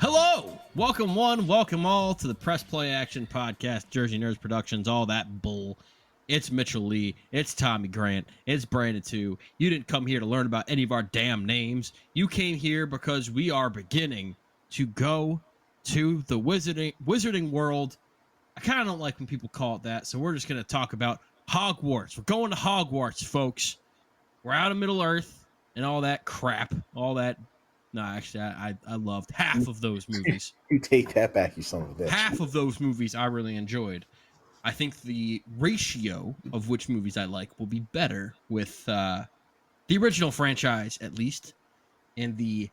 Hello! Welcome one, welcome all to the Press Play Action Podcast, Jersey Nerds Productions, all that bull. It's Mitchell Lee, it's Tommy Grant, it's Brandon 2. You didn't come here to learn about any of our damn names. You came here because we are beginning to go to the wizarding world. I kind of don't like when people call it that, so we're just going to talk about Hogwarts. We're going to Hogwarts, folks. We're out of Middle Earth and all that crap, all that. No, actually, I loved half of those movies. You take that back, you son of a bitch. Half of those movies I really enjoyed. I think the ratio of which movies I like will be better with the original franchise, at least, and the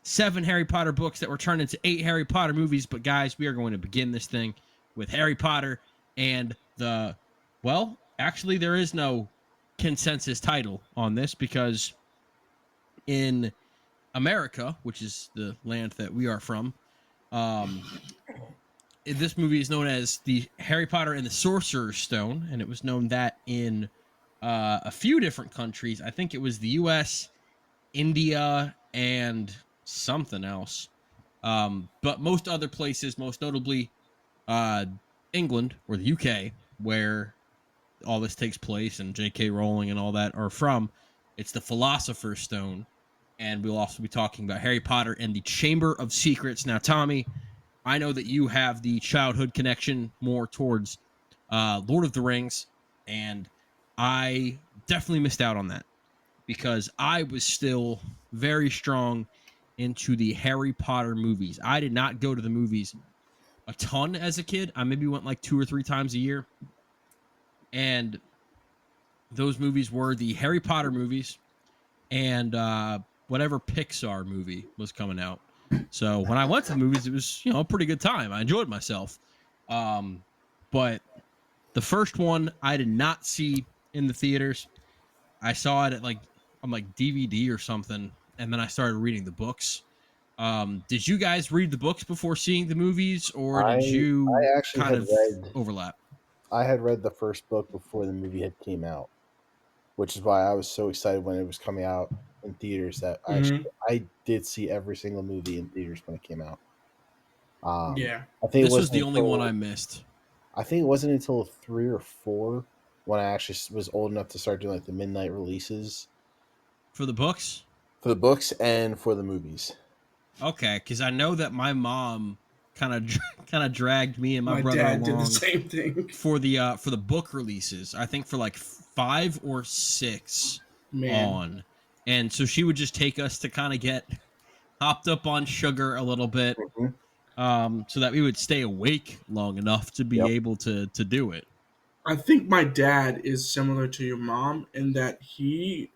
7 Harry Potter books that were turned into 8 Harry Potter movies. But guys, we are going to begin this thing with Harry Potter and actually, there is no consensus title on this because in America, which is the land that we are from, this movie is known as the Harry Potter and the Sorcerer's Stone, and it was known that in a few different countries. I think it was the U.S., India, and something else. But most other places, most notably England or the UK, where all this takes place and J.K. Rowling and all that are from, it's the Philosopher's Stone. And we'll also be talking about Harry Potter and the Chamber of Secrets. Now, Tommy, I know that you have the childhood connection more towards Lord of the Rings, and I definitely missed out on that because I was still very strong into the Harry Potter movies. I did not go to the movies a ton as a kid. I maybe went like 2 or 3 times a year. And those movies were the Harry Potter movies and whatever Pixar movie was coming out. So when I went to the movies, it was, a pretty good time. I enjoyed myself. But the first one I did not see in the theaters. I saw it at on DVD or something, and then I started reading the books. Did you guys read the books before seeing the movies, or did you I actually kind had of read, overlap? I had read the first book before the movie had came out, which is why I was so excited when it was coming out in theaters that I did see every single movie in theaters when it came out. Yeah. I think This was the only one I missed. I think it wasn't until 3 or 4 when I actually was old enough to start doing like the midnight releases For the books? for the books and for the movies. Okay, because I know that my mom kind of dragged me and my brother dad along did the same thing. for the book releases. I think for like 5 or 6 Man. on, and so she would just take us to kind of get hopped up on sugar a little bit, so that we would stay awake long enough to be able to do it. I think my dad is similar to your mom in that he,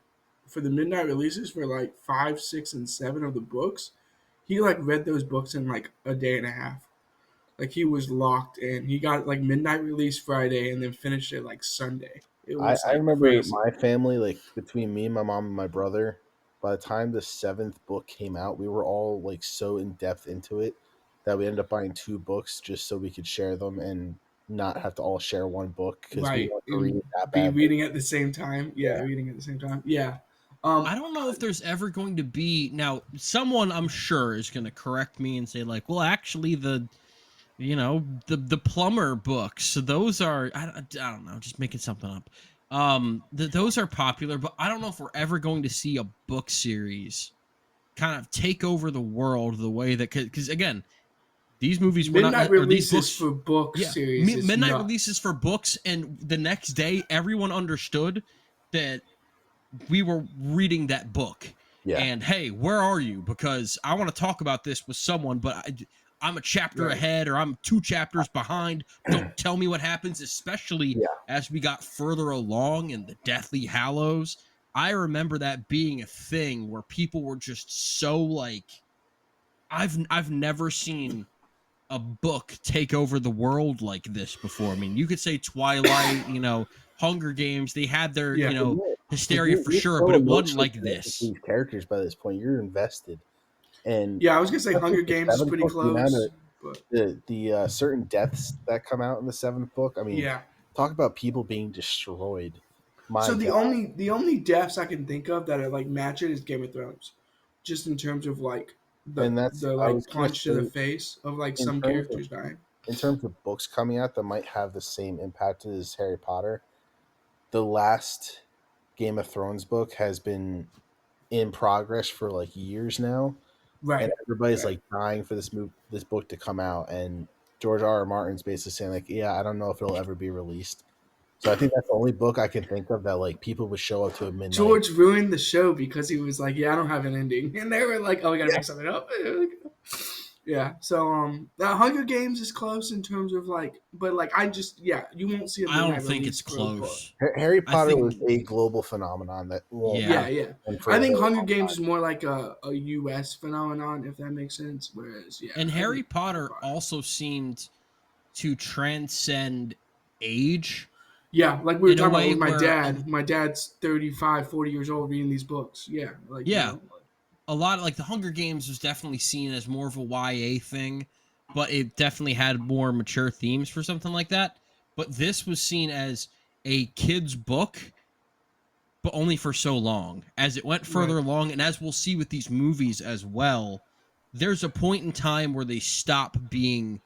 for the midnight releases for like 5, 6, and 7 of the books, he like read those books in like a day and a half. Like he was locked in. He got like midnight release Friday and then finished it like Sunday. It was I remember crazy. my family, like between me and my mom and my brother, by the time the 7th book came out, we were all like so in depth into it that we ended up buying 2 books just so we could share them and not have to all share one book because we wanted to read it that Be badly. reading at the same time. Yeah, reading at the same time. Yeah. I don't know if there's ever going to be now. Someone I'm sure is going to correct me and say like, well, actually the plumber books, those are I don't know, just making something up. Those are popular, but I don't know if we're ever going to see a book series kind of take over the world the way that, because again, these movies were midnight not, releases these books, for book series. midnight nuts. releases for books, and the next day everyone understood that we were reading that book. Yeah. And hey, where are you? Because I want to talk about this with someone, but I'm a chapter ahead or I'm 2 chapters behind. Don't tell me what happens, especially as we got further along in the Deathly Hallows. I remember that being a thing where people were just so like, I've never seen a book take over the world like this before. I mean, you could say Twilight, Hunger Games, they had their, hysteria for sure, but it wasn't like this. These characters by this point, you're invested. And I was gonna say Hunger Games is pretty close. But the certain deaths that come out in the 7th book, I mean, talk about people being destroyed. The only deaths I can think of that are like match it is Game of Thrones, just in terms of like And that's the I like was gonna punch to the say face of like in some terms of characters dying. books coming out that might have the same impact as Harry Potter. The last Game of Thrones book has been in progress for like years now, and Right, everybody's right. like dying for this book to come out. And George R. R. Martin's basically saying like, yeah, I don't know if it'll ever be released. So I think that's the only book I can think of that like people would show up to at midnight. George ruined the show because he was like, "Yeah, I don't have an ending," and they were like, "Oh, we gotta Yeah. make something up." Yeah. So the Hunger Games is close in terms of like, but like I just you won't see a I don't midnight think release it's for a book. close. Harry I Potter was think, a global phenomenon that won't yeah. Yeah, happen yeah. for I a think very Hunger long Games is time. more like a U.S. phenomenon, if that makes sense. Whereas, yeah, And I Harry think Harry Potter Potter. also seemed to transcend age Yeah, like we were in a talking about way with my where, dad. My dad's 35, 40 years old reading these books. Yeah, like yeah, a lot of like the Hunger Games was definitely seen as more of a YA thing, but it definitely had more mature themes for something like that. But this was seen as a kid's book, but only for so long. As it went right. further along, and as we'll see with these movies as well, there's a point in time where they stop being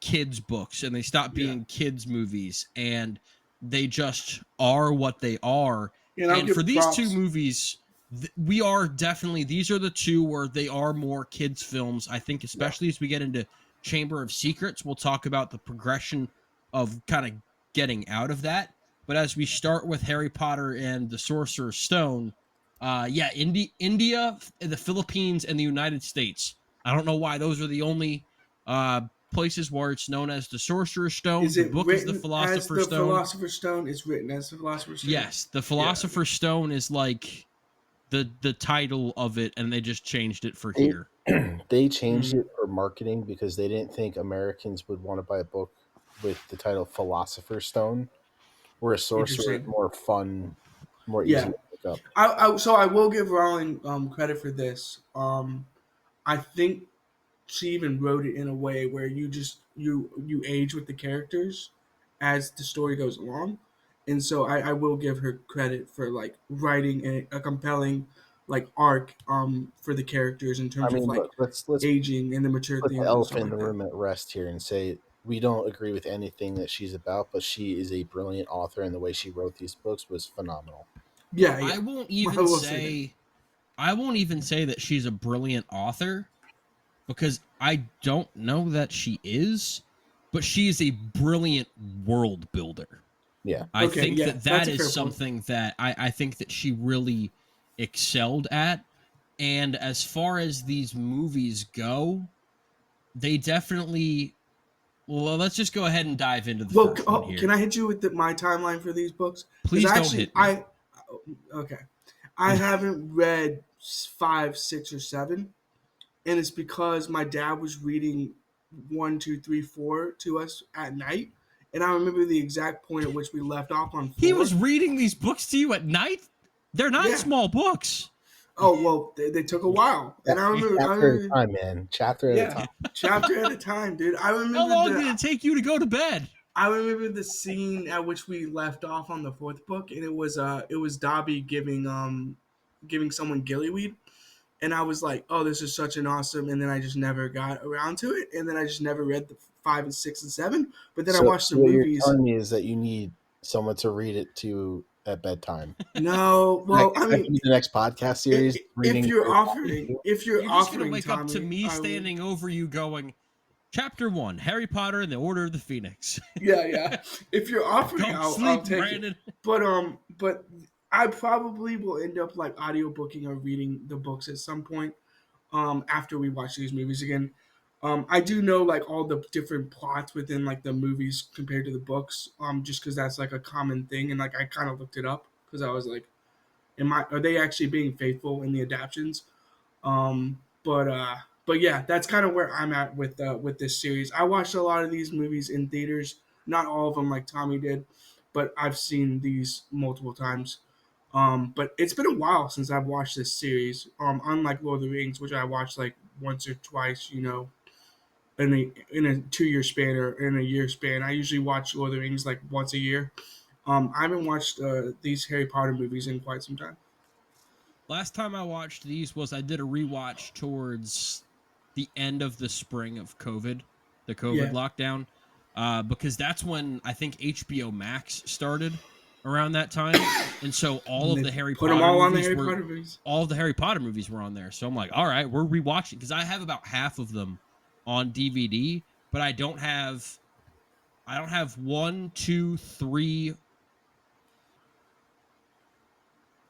kids books and they stop Yeah. being kids movies, and they just are what they are. And I'll And for give these two props. movies, we are definitely, these are the two where they are more kids films. I think Yeah. especially as we get into Chamber of Secrets, we'll talk about the progression of kind of getting out of that. But as we start with Harry Potter and the Sorcerer's Stone, India, the Philippines, and the United States. I don't know why those are the only uh, places where it's known as the Sorcerer's Stone. Is The it book is the written as Philosopher's the Stone. Philosopher's Stone? It's written as the Philosopher's Stone. Yes, the Yeah. Philosopher's Stone is like the title of it, and they just changed it for They here. they changed Mm, it for marketing because they didn't think Americans would want to buy a book with the title Philosopher's Stone, where a sorcerer is interesting. more fun, more easy Yeah. to pick up. So I will give Rowling credit for this. I think she even wrote it in a way where you age with the characters as the story goes along, and so I will give her credit for like writing a compelling like arc for the characters in I terms of mean, like let's aging and the mature put the themes and stuff elephant in like the that. room at rest here and say we don't agree with anything that she's about, but she is a brilliant author, and the way she wrote these books was phenomenal. Yeah, I yeah. won't I even will say that. say I won't even say that she's a brilliant author because I don't know that she is, but she is a brilliant world builder. Yeah, I Okay, think yeah, that that's that a is fair point. something that I think that she really excelled at. And as far as these movies go, they definitely, well, let's just go ahead and dive into the Well, first one can here. I hit you with my timeline for these books? Because Please don't hit me. I okay, I haven't read five, six, or seven, and it's because my dad was reading one, two, three, four to us at night, and I remember the exact point at which we left off on He was four. reading these books to you at night? They're not Yeah. small books. Oh well, they took a while, and chapter at a time, man. Chapter at a yeah, time. chapter at a time, dude. How long did it take you to go to bed? I remember the scene at which we left off on the fourth book, and it was Dobby giving someone gillyweed, and I was like, oh, this is such an awesome, and then I just never got around to it, and then I just never read the five and six and seven, but then I So watched the what you're movies. telling me is that you need someone to read it to at bedtime. No, That, well, I that mean, could be the next podcast series. if Reading Harry Potter to you. you're You're just gonna offering wake up to Tommy, me I would. standing over you going, Chapter 1, Harry Potter and the Order of the Phoenix. Yeah, yeah. If you're offering, Don't I'll sleep, take it. Brandon. But I probably will end up like audiobooking or reading the books at some point after we watch these movies again. I do know like all the different plots within like the movies compared to the books, just because that's like a common thing, and like I kind of looked it up because I was like, are they actually being faithful in the adaptions? But yeah, that's kind of where I'm at with this series. I watched a lot of these movies in theaters, not all of them like Tommy did, but I've seen these multiple times. But it's been a while since I've watched this series. Unlike Lord of the Rings, which I watched like once or twice, in a 2 year span or in a year span. I usually watch Lord of the Rings like once a year. I haven't watched these Harry Potter movies in quite some time. Last time I watched these was I did a rewatch towards the end of the spring of COVID, the Yeah. COVID lockdown, because that's when I think HBO Max started around that time, and so all of They the Harry put them Potter all on the movies Harry were Potter movies. all of the Harry Potter movies were on there. So I'm like, all right, we're rewatching because I have about half of them on DVD, but I don't have one, two, three.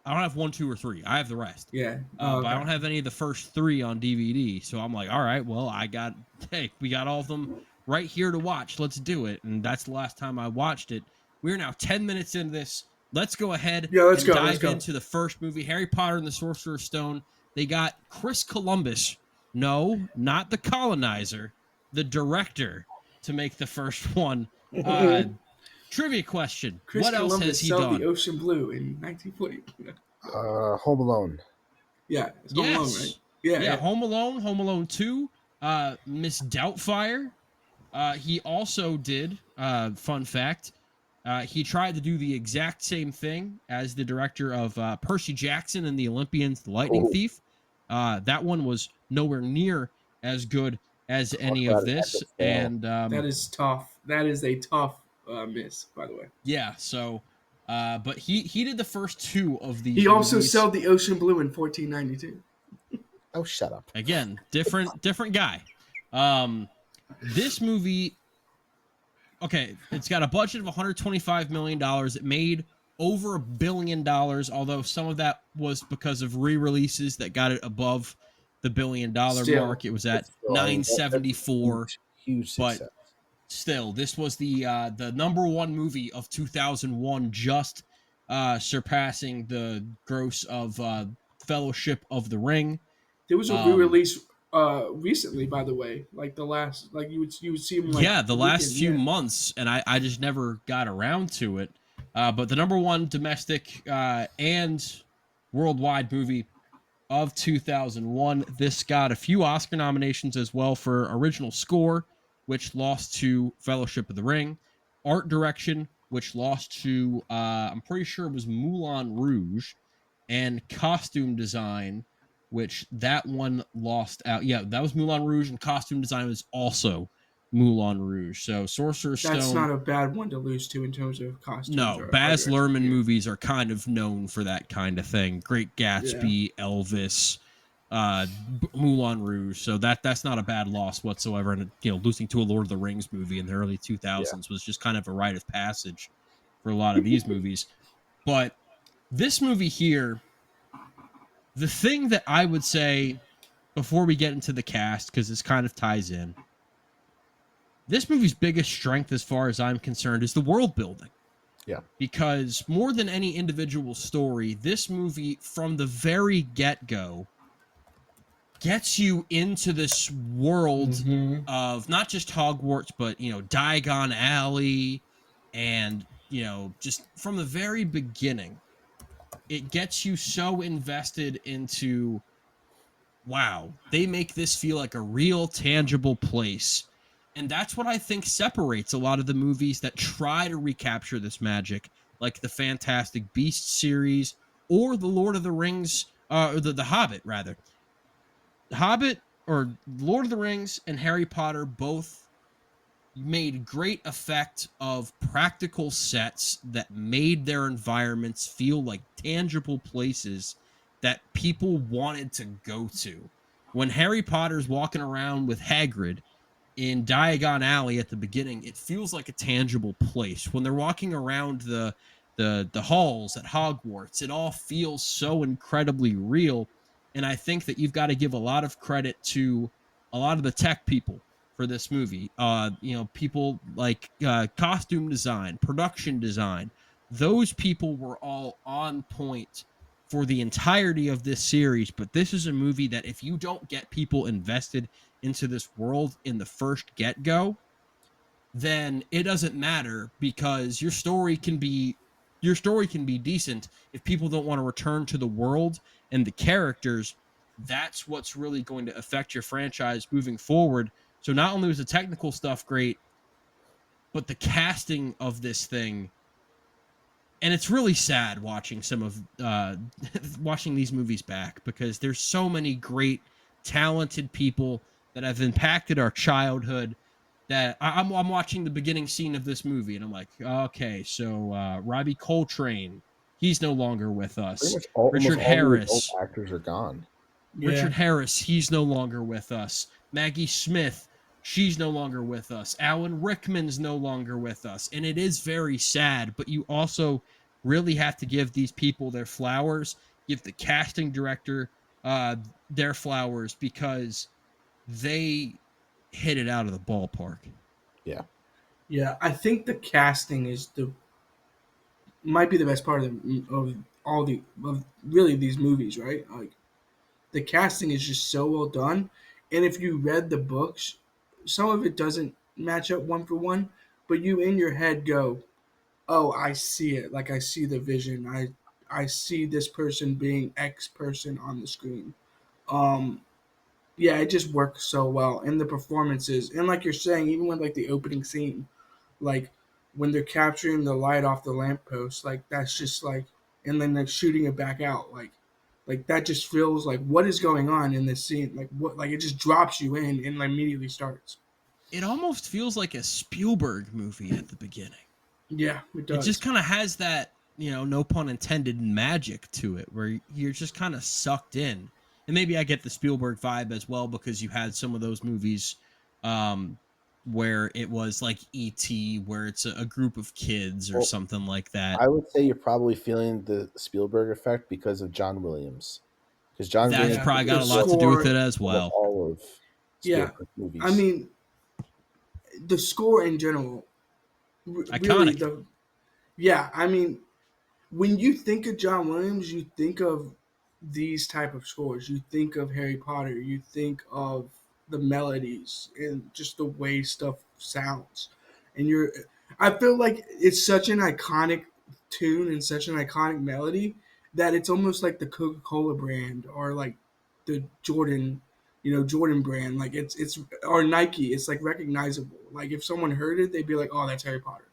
I don't have one, two, or three. I have the rest. Yeah. But I don't have any of the first three on DVD. So I'm like, all right, well, hey, we got all of them right here to watch. Let's do it. And that's the last time I watched it. We're now 10 minutes into this. Let's go ahead Yeah, let's and go, dive let's go. into the first movie, Harry Potter and the Sorcerer's Stone. They got Chris Columbus. No, not the colonizer, the director to make the first one. Trivia question. Chris What else has Columbus he sailed done? the ocean blue in 1940. Home Alone. Yeah, it's Home Alone, right? Yes. Yeah, Yeah, Home Alone, Home Alone 2, Miss Doubtfire. He also did, fun fact, he tried to do the exact same thing as the director of Percy Jackson and the Olympians, The Lightning Oh. Thief. That one was nowhere near as good as any about of it, this. epic fail. And that is tough. That is a tough miss, by the way. yeah, so but he did the first two of these He also movies. sailed the ocean blue in 1492. Oh, shut up. Again, different guy. This movie, okay, it's got a budget of $125 million. It made over $1 billion, although some of that was because of re-releases that got it above the $1 billion Still. mark. It was at Still, I mean, that's 974. huge but success. Still, this was the number one movie of 2001, just surpassing the gross of Fellowship of the Ring. There was a re-release recently, by the way. Like the last, like you would see him. Like yeah, the last weekend, few yeah. months, and I just never got around to it. But the number one domestic and worldwide movie of 2001. This got a few Oscar nominations as well for original score, which lost to Fellowship of the Ring, art direction, which lost to I'm pretty sure it was Moulin Rouge, and costume design, which that one lost out. Yeah, that was Moulin Rouge, and costume design was also Moulin Rouge. So Sorcerer's Stone. That's not a bad one to lose to in terms of costumes. No, or Baz art Luhrmann direction. movies are kind of known for that kind of thing. Great Gatsby, Elvis, Moulin Rouge. So that's not a bad loss whatsoever. And losing to a Lord of the Rings movie in the early 2000s was just kind of a rite of passage for a lot of these movies. But this movie here, the thing that I would say before we get into the cast, because this kind of ties in, this movie's biggest strength, as far as I'm concerned, is the world building. Yeah. Because more than any individual story, this movie, from the very get-go, gets you into this world of not just Hogwarts, but, Diagon Alley, and, just from the very beginning, it gets you so invested into, wow, they make this feel like a real, tangible place. And that's what I think separates a lot of the movies that try to recapture this magic, like the Fantastic Beasts series or the Lord of the Rings, or the Hobbit, rather. Hobbit, or Lord of the Rings, and Harry Potter both made great effect of practical sets that made their environments feel like tangible places that people wanted to go to. When Harry Potter's walking around with Hagrid in Diagon Alley at the beginning, it feels like a tangible place. When they're walking around the halls at Hogwarts, it all feels so incredibly real. And I think that you've got to give a lot of credit to a lot of the tech people for this movie. People like costume design, production design. Those people were all on point for the entirety of this series. But this is a movie that if you don't get people invested into this world in the first get-go, then it doesn't matter, because your story can be decent if people don't want to return to the world and the characters. That's what's really going to affect your franchise moving forward. So not only was the technical stuff great, but the casting of this thing, and it's really sad watching some of watching these movies back, because there's so many great talented people that have impacted our childhood. That I'm watching the beginning scene of this movie, and I'm like, okay, so Robbie Coltrane, he's no longer with Pretty us. much almost Richard all the adult Harris, actors are gone. Yeah. Richard Harris, he's no longer with us. Maggie Smith, she's no longer with us. Alan Rickman's no longer with us. And it is very sad, but you also really have to give these people their flowers, give the casting director their flowers because they hit it out of the ballpark. Yeah. Yeah, I think the casting is the might be the best part of all the of really these movies, right? Like the casting is just so well done, and if you read the books, some of it doesn't match up one for one, but you in your head go, "Oh, I see it. Like I see the vision. I see this person being X person on the screen." Um, yeah, it just works so well, and the performances, and like you're saying, even with like the opening scene, like when they're capturing the light off the lamppost, like that's just like, and then they're shooting it back out, like that just feels like what is going on in this scene, like what, like it just drops you in and immediately starts. It almost feels like a Spielberg movie at the beginning. Yeah, it It just does. kind of has that, no pun intended, magic to it where you're just kind of sucked in. And maybe I get the Spielberg vibe as well because you had some of those movies um where it was like E.T., where it's a group of kids or Well, something like that. I would say you're probably feeling the Spielberg effect because of John Williams. Because John That's Williams Yeah, probably did the got a the lot score to do with score. it as for almost well. all of Yeah, Spielberg I movies. mean the score in general, really Iconic. the yeah. I mean when you think of John Williams, you think of these type of scores. You think of Harry Potter. You think of the melodies and just the way stuff sounds. And you're, I feel like it's such an iconic tune and such an iconic melody that it's almost like the Coca Cola brand or like the Jordan, Jordan brand. Like it's or Nike. It's like recognizable. Like if someone heard it, they'd be like, "Oh, that's Harry Potter."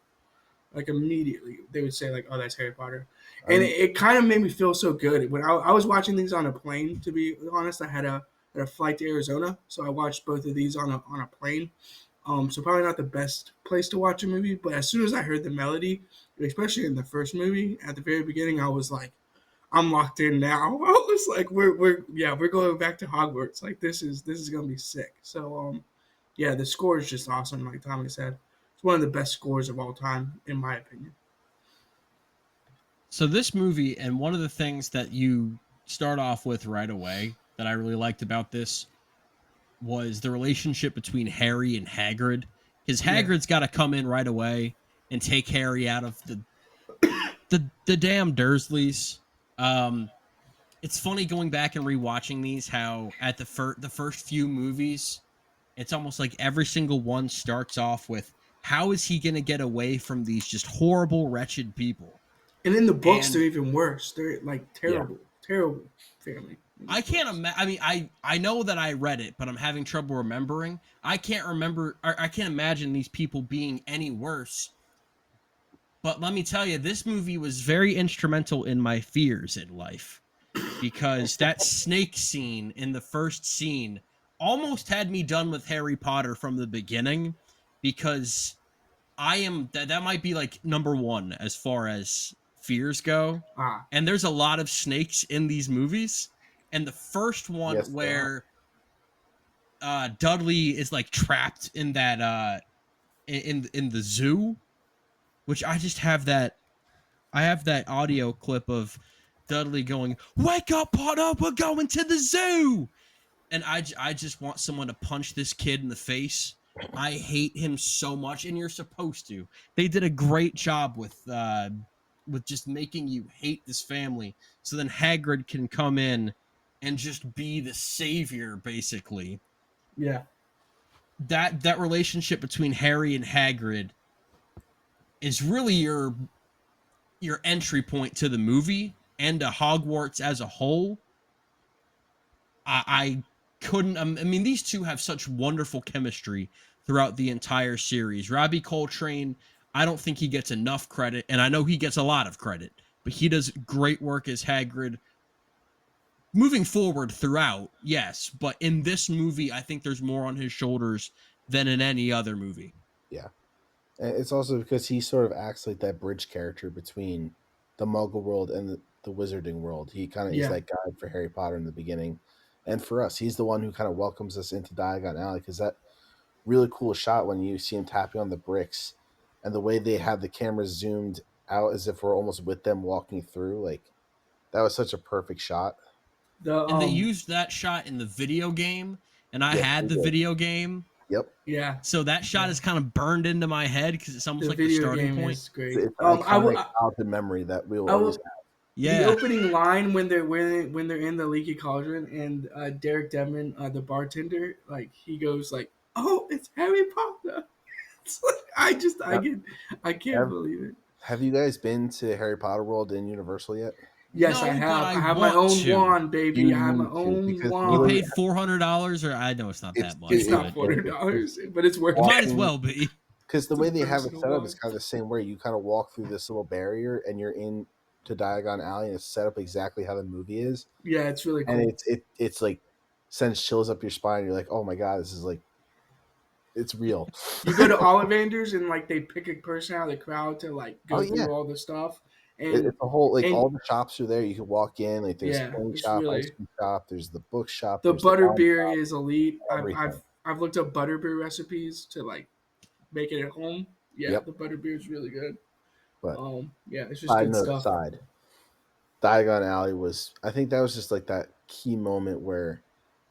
Like immediately they would say like, "Oh, that's Harry Potter," and I'm it kind of made me feel so good when I was watching these on a plane. To be honest, I had a flight to Arizona, so I watched both of these on a plane. So probably not the best place to watch a movie, but as soon as I heard the melody, especially in the first movie at the very beginning, I was like, "I'm locked in now." I was like, we're going back to Hogwarts. Like this is gonna be sick." So yeah, the score is just awesome. Like Tommy said, it's one of the best scores of all time, in my opinion. So this movie, and one of the things that you start off with right away that I really liked about this was the relationship between Harry and Hagrid. Because Yeah. Hagrid's got to come in right away and take Harry out of the damn Dursleys. Um, it's funny going back and rewatching these. How at the first few movies, it's almost like every single one starts off with how is he going to get away from these just horrible, wretched people? And in the books, they're And even worse. They're like yeah. terrible, terrible family in the I can't books. imagine. I mean, I know that I read it, but I'm having trouble remembering. I can't remember. Or I can't imagine these people being any worse. But let me tell you, this movie was very instrumental in my fears in life because that snake scene in the first scene almost had me done with Harry Potter from the beginning because I am that might be like number one as far as fears go. Ah, And there's a lot of snakes in these movies. And the first one Yes, there are. where Dudley is like trapped in that in the zoo, which I have that audio clip of Dudley going, "Wake up, Potter! We're going to the zoo!" And I just want someone to punch this kid in the face. I hate him so much, and you're supposed to. They did a great job with just making you hate this family, so then Hagrid can come in and just be the savior, basically. yeah, That relationship between Harry and Hagrid is really your entry point to the movie and to Hogwarts as a whole. I couldn't. I mean, these two have such wonderful chemistry throughout the entire series. Robbie Coltrane, I don't think he gets enough credit, and I know he gets a lot of credit, but he does great work as Hagrid. moving forward throughout, yes, but in this movie, I think there's more on his shoulders than in any other movie. Yeah. And it's also because he sort of acts like that bridge character between the Muggle world and the Wizarding world. He kind of is Yeah, that guide for Harry Potter in the beginning, and for us, he's the one who kind of welcomes us into Diagon Alley because that really cool shot when you see him tapping on the bricks, and the way they have the camera zoomed out as if we're almost with them walking through, like that was such a perfect shot. the And they used that shot in the video game, and I Yes, had they the did. video game, Yep, yeah, so that shot yeah. is kind of burned into my head because it's almost The like the video starting game point. is it's, great. it's an I will. iconic childhood memory that we will I always will. have. The Yeah, opening line when they're in the leaky cauldron and Derek Devon, the bartender, like he goes like, "Oh, it's Harry Potter." It's like, Now, I can't have, believe it. have you guys been to Harry Potter World in Universal yet? Yes, I no, but have. I I have my want own to. wand, baby. You I have my need to own because You literally wand. paid $400, or I know it's not it's that it, much, It's it, not but $400, it's but it's it worth might it. as walking well be. because the It's a way they have it versatile set up is wand. kind of the same way. You kind of walk through this little barrier and you're in to Diagon Alley, and it's set up exactly how the movie is, Yeah, it's really and cool. it's like sends chills up your spine. You're like, oh my god, this is like it's real. You go to Ollivanders and like they pick a person out of the crowd to like Oh go yeah, through all the stuff, it's and a whole like and all the shops are there. You can walk in. Like there's a yeah, candy it's shop, ice really cream shop. There's the book shop. the There's the wine butterbeer shop. is elite. Everything. I've looked up butterbeer recipes to like make it at home. Yeah, Yep. the butterbeer is really good. But Yeah, it's just side good note stuff. aside, Diagon Alley was I think that was just like that key moment where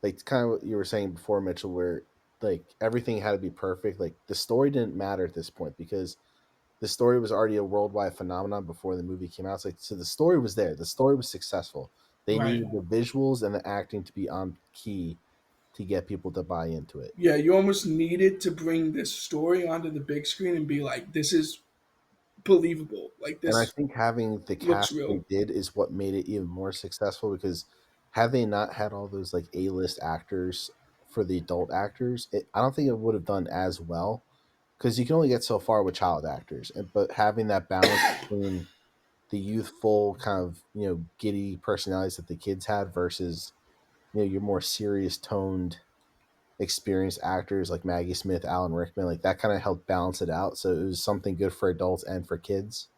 like kind of what you were saying before, Mitchell, where like everything had to be perfect. Like the story didn't matter at this point because the story was already a worldwide phenomenon before the movie came out. It's like so the story was there. The story was successful. They Right. needed the visuals and the acting to be on key to get people to buy into it. Yeah, you almost needed to bring this story onto the big screen and be like, this is believable. Like And I this think having the looks cast they real. did is what made it even more successful because had they not had all those like A-list actors for the adult actors, I don't think it would have done as well because you can only get so far with child actors. But having that balance between the youthful kind of giddy personalities that the kids had versus your more serious toned experienced actors like Maggie Smith, Alan Rickman, like that kind of helped balance it out. So it was something good for adults and for kids.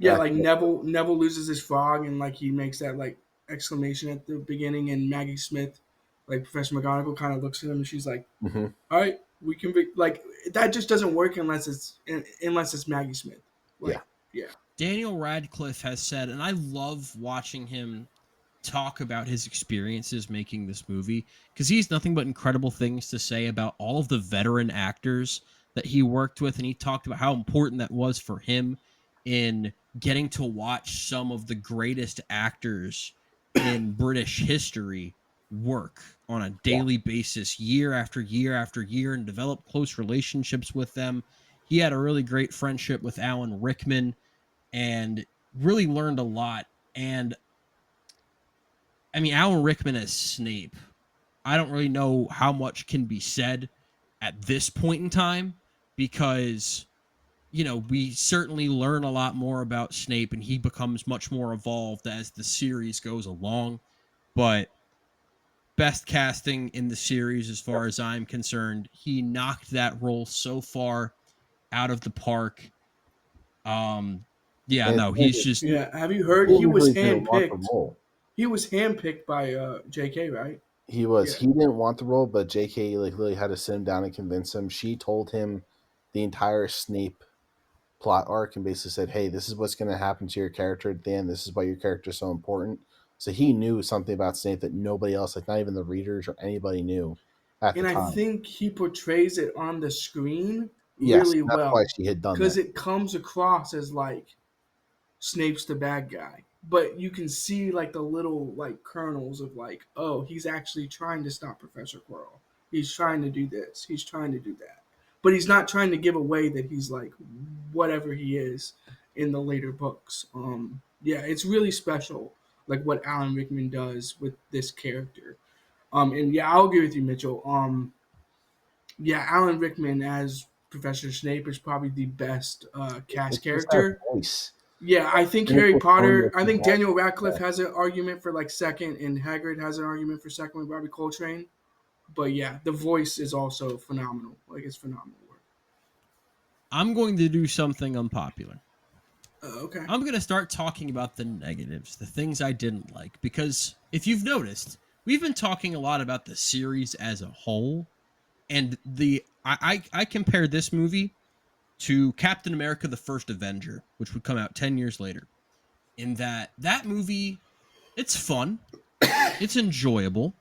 And Yeah, I like think Neville loses his frog and like he makes that like exclamation at the beginning and Maggie Smith, like Professor McGonagall kind of looks at him and she's like, mhm, all right, we can be like that just doesn't work unless it's Maggie Smith. yeah. Like, yeah. Daniel Radcliffe has said, and I love watching him talk about his experiences making this movie because he's nothing but incredible things to say about all of the veteran actors that he worked with. And he talked about how important that was for him in getting to watch some of the greatest actors in British history work on a Yeah. daily basis, year after year after year, and develop close relationships with them. He had a really great friendship with Alan Rickman and really learned a lot. And I mean, Alan Rickman as Snape, I don't really know how much can be said at this point in time because, we certainly learn a lot more about Snape and he becomes much more evolved as the series goes along. But best casting in the series, as far as I'm concerned, he knocked that role so far out of the park. Um, yeah, And it's no, funny he's 'cause just Yeah. Have you he heard usually didn't want the role. He was handpicked by JK, right? Yeah. He didn't want the role, but JK like literally had to sit him down and convince him. She told him the entire Snape plot arc and basically said, "Hey, this is what's going to happen to your character at the end. This is why your character is so important." So he knew something about Snape that nobody else, like not even the readers or anybody, knew at the And I time. think he portrays it on the screen Yes, really that's why well she had done because that. it comes across as like Snape's the bad guy. But you can see like the little like kernels of like, oh, he's actually trying to stop Professor Quirrell. He's trying to do this. He's trying to do that. But he's not trying to give away that he's like whatever he is in the later books. Yeah, it's really special, like what Alan Rickman does with this character. And yeah, I'll agree with you, Mitchell. Yeah, Alan Rickman as Professor Snape is probably the best cast It's just that character. voice. Yeah, I think And it's Harry what's known Potter. as I the think best. Daniel Radcliffe has an argument for like second, and Hagrid has an argument for second with Robbie Coltrane. But yeah, the voice is also phenomenal. Like it's phenomenal work. I'm going to do something unpopular. Okay. I'm going to start talking about the negatives, the things I didn't like, because if you've noticed, we've been talking a lot about the series as a whole, and I compared this movie to Captain America: The First Avenger, which would come out 10 years later. In that movie, it's fun, it's enjoyable,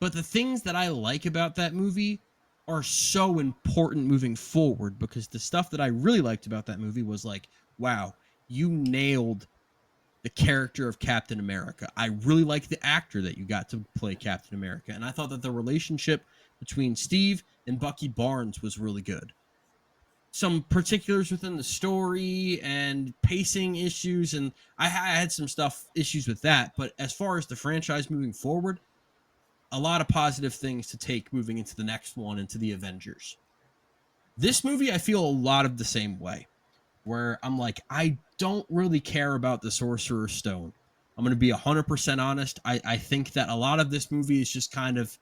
but the things that I like about that movie are so important moving forward, because the stuff that I really liked about that movie was like, wow, you nailed the character of Captain America. I really like the actor that you got to play Captain America, and I thought that the relationship between Steve and Bucky Barnes was really good. Some particulars within the story and pacing issues, and I had some stuff issues with that, but as far as the franchise moving forward, a lot of positive things to take moving into the next one, into the Avengers. This movie, I feel a lot of the same way, where I'm like, I don't really care about the Sorcerer Stone. I'm going to be 100% honest. I think that a lot of this movie is just kind of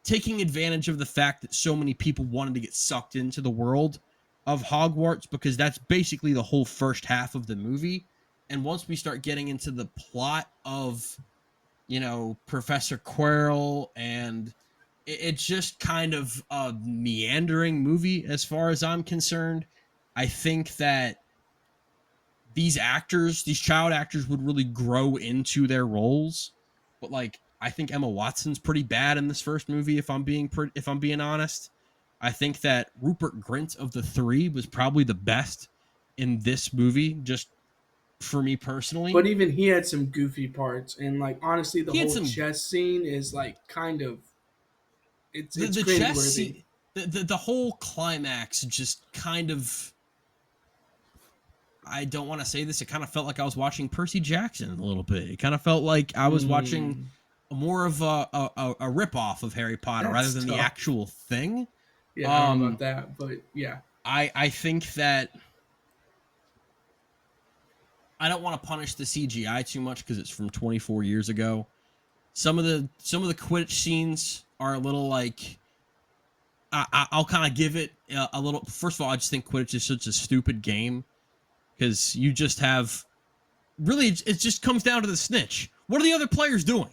taking advantage of the fact that so many people wanted to get sucked into the world of Hogwarts, because that's basically the whole first half of the movie. And once we start getting into the plot of, Professor Quirrell, and it's just kind of a meandering movie as far as I'm concerned. I think that these child actors would really grow into their roles. But like, I think Emma Watson's pretty bad in this first movie. If I'm being honest, I think that Rupert Grint of the three was probably the best in this movie, just for me personally. But even he had some goofy parts, and like honestly, the He had whole some chess scene is like kind of it's the chess cringeworthy. scene, the whole climax just kind of, I don't want to say this, it kind of felt like I was watching Percy Jackson a little bit. It kind of felt like I was watching Mm, more of a rip off of Harry Potter rather that's than the tough. actual thing. Yeah, I don't know about Um, that, but yeah. I think that I don't want to punish the CGI too much because it's from 24 years ago. Some of the Quidditch scenes are a little like, I'll kind of give it a little. First of all, I just think Quidditch is such a stupid game, because you just have, really, it just comes down to the snitch. What are the other players doing?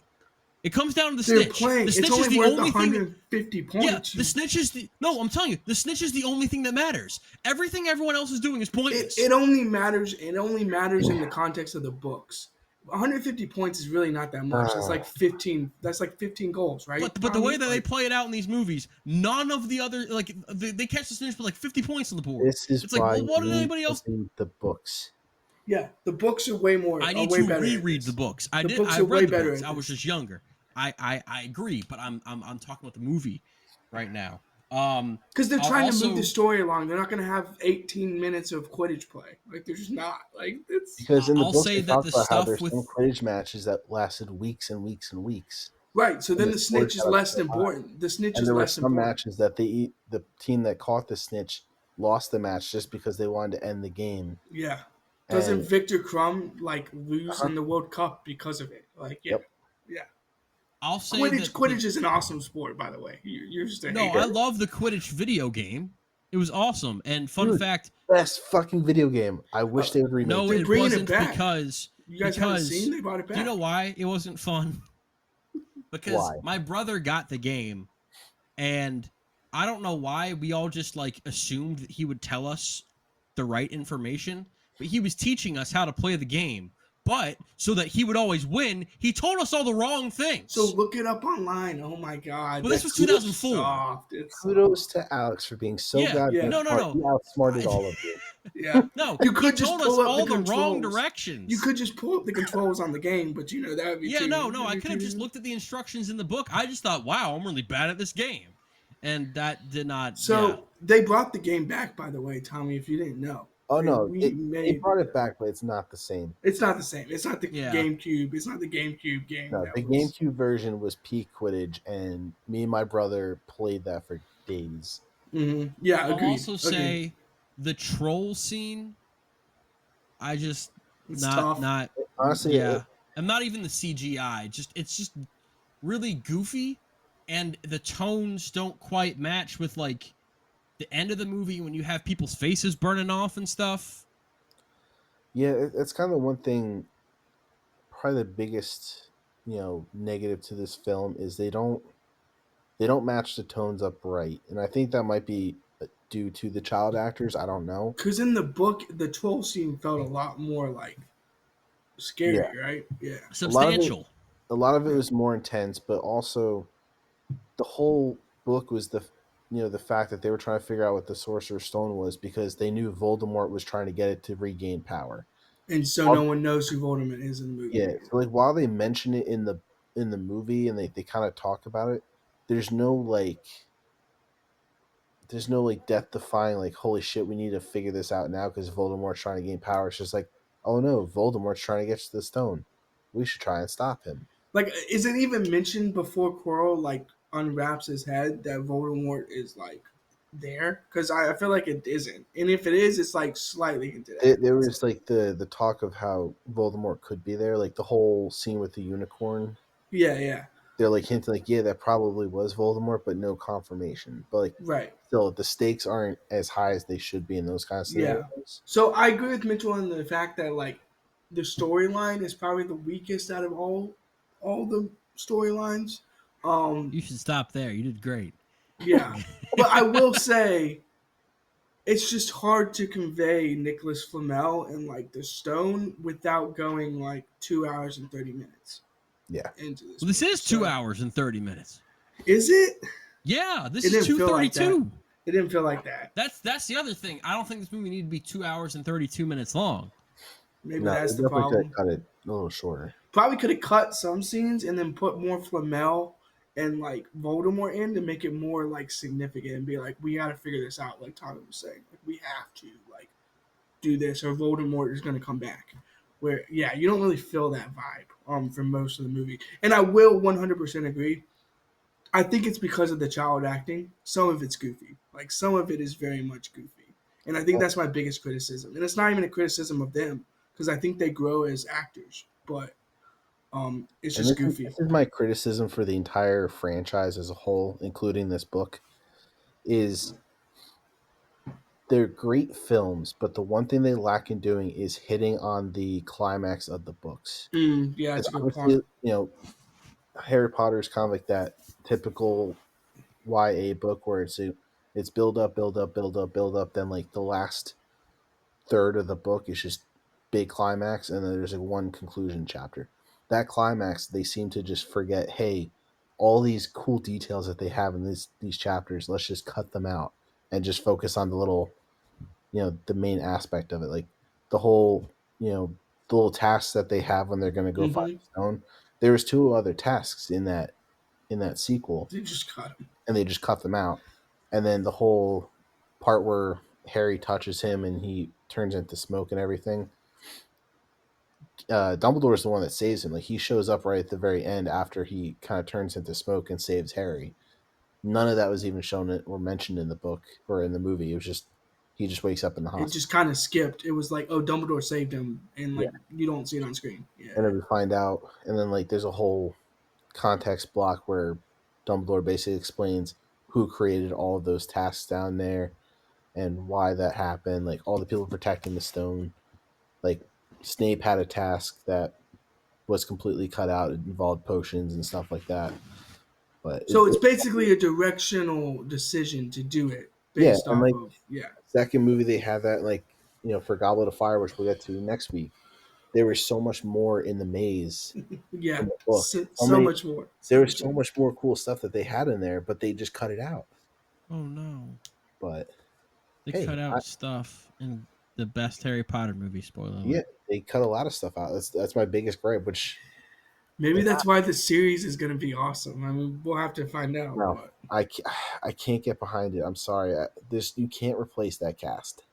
It comes down to the They're snitch. playing. The It's snitch is only the worth only thing. 150 Yeah, points. the snitch is the. No, I'm telling you, the snitch is the only thing that matters. Everything everyone else is doing is pointless. It only matters. It only matters in the context of the books. 150 points is really not that much. That's like Uh, 15. That's like 15 goals, right, But the way Tommy? that they Like, play it out in these movies, none of the other, like, they catch the snitch with like 50 points on the board. this is It's like, why well, you what did need anybody to else? read the books. yeah, the books I are need way to better at reread the this. books. The books I are way read the better books. at I was this. just younger. I agree, but I'm talking about the movie right now. Because they're I'll trying to move the also story along. They're not going to have 18 minutes of Quidditch play. Like, they're just not. Like, it's. Because in the I'll books say they that talk the about how stuff there's some with Quidditch matches that lasted weeks and weeks and weeks, Right, so and then the the sport snitch is got up less so high. important. The snitch And is there were less some important. matches that the team that caught the snitch lost the match just because they wanted to end the game. Yeah. Doesn't And Victor Crumb, like, lose uh-huh, in the World Cup because of it? Like, yeah. yep, Yeah. I'll say Quidditch, that the Quidditch is an awesome sport, by the way. You're just a no, hater. I love the Quidditch video game. It was awesome. And fun dude, fact, best fucking video game. I wish they would remake no, They're it. it bringing it wasn't, back. because You guys haven't seen? They brought it do you know back. why it wasn't fun? Because Why? my brother got the game, and I don't know why we all just like assumed that he would tell us the right information, but he was teaching us how to play the game. But so that he would always win, he told us all the wrong So things. look it up online. Oh my god. But this was It's Kudos, 2004. soft. It's kudos soft. to Alex for being so Yeah. Yeah. goddamn No, no, smart. He no. outsmarted I, all of you. Yeah. no, You he could just told us pull up the all the wrong controls. You directions. could just pull up the controls on the game, but you know that would be Yeah, too. no, I could have just looked at the instructions in the book. I just thought, wow, I'm really bad at this game. And that did not, yeah. So they brought the game back, by the way, Tommy. If you didn't know, Oh they no, they remade. brought it back, but it's not the same. It's not the same. It's not the Yeah. GameCube. It's not the GameCube game No, that the was. GameCube version was peak Quidditch, and me and my brother played that for days. Yeah, I'll agreed. also Agreed. say the troll scene I just It's tough. not Honestly, yeah. I'm not even the CGI. Just it's just really goofy, and the tones don't quite match with like the end of the movie when you have people's faces burning off and stuff. yeah, it's kind of one thing. Probably the biggest, negative to this film is they don't match the tones up right, and I think that might be due to the child actors. I don't know. Because in the book, the troll scene felt a lot more like Yeah, scary, right? Yeah. a lot of it, Substantial. a lot of it Right. was more intense, but also the whole book was the fact that they were trying to figure out what the Sorcerer's Stone was because they knew Voldemort was trying to get it to regain power. And so no While- one knows who Voldemort is in the movie. Yeah, so like while they mention it in the movie and they kind of talk about it, there's no like there's no like death defying like holy shit we need to figure this out now because Voldemort's trying to gain power. It's just like oh no, Voldemort's trying to get to the stone. We should try and stop him. Like, is it even mentioned before Quirrell like unwraps his head that Voldemort is like there? Because I feel like it isn't, and if it is, it's like slightly hinted at. There It's was like, like the talk of how Voldemort could be there, like the whole scene with the unicorn. yeah, yeah, They're like hinting like yeah that probably was Voldemort, but no confirmation. But like right, still, the stakes aren't as high as they should be in those kind of yeah. scenarios. So I agree with Mitchell on the fact that like the storyline is probably the weakest out of all the storylines. Um, You should stop there. You did great. yeah, but I will say it's just hard to convey Nicholas Flamel and like the stone without going like 2 hours and 30 minutes Yeah, into this. Well, this movie. is 2 So, hours and 30 minutes. is it? Yeah, this It is didn't feel like that. 232. It didn't feel like that. That's the other thing. I don't think this movie needed to be 2 hours and 32 minutes long. Maybe no, they that's the definitely could have problem. cut it a little shorter. Probably could have cut some scenes and then put more Flamel and like Voldemort in to make it more like significant and be like, we got to figure this out. Like Tommy was saying, like we have to like do this or Voldemort is going to come back. Where yeah, you don't really feel that vibe for most of the movie. And I will 100% agree. I think it's because of the child acting. Some of it's goofy. Like some of it is very much goofy. And I think Well, that's my biggest criticism. And it's not even a criticism of them because I think they grow as actors, but it's and just this is, goofy. this is my criticism for the entire franchise as a whole, including this book, is they're great films, but the one thing they lack in doing is hitting on the climax of the books. Yeah, that's Because a good obviously, point. Harry Potter is kind of like that typical YA book where it's build up, build up, build up, build up. Then like the last third of the book is just big climax, and then there's like one conclusion chapter. That climax, they seem to just forget. Hey, all these cool details that they have in these chapters, let's just cut them out and just focus on the little, the main aspect of it, like the whole, the little tasks that they have when they're going to go find Mm-hmm. the stone. There was two other tasks in that sequel, They just cut him. and they just cut them out. And then the whole part where Harry touches him and he turns into smoke and everything. Dumbledore's the one that saves him. Like he shows up right at the very end after he kind of turns into smoke and saves Harry. None of that was even shown or mentioned in the book or in the movie. It was just he just wakes up in the It hospital. just kind of skipped. It was like, oh, Dumbledore saved him, and Yeah, like you don't see it on screen. Yeah, and then we find out, and then like there's a whole context block where Dumbledore basically explains who created all of those tasks down there and why that happened. Like all the people protecting the stone. Like Snape had a task that was completely cut out. It involved potions and stuff like that. But so it's basically a directional decision to do it yeah, based and off like of yeah. second movie they had that like for Goblet of Fire, which we'll get to next week. There was so much more in the maze Yeah, in the book. So so many, much more. there So was much so more. much more cool stuff that they had in there, but they just cut it out. Oh no. But They hey, cut out stuff in the best Harry Potter movie, spoiler yeah, alert. they cut a lot of stuff out. That's my biggest gripe. Which Maybe that's why the series is going to be awesome. I mean, we'll have to find out. no, But I can't get behind it. I'm sorry. This you can't replace that cast.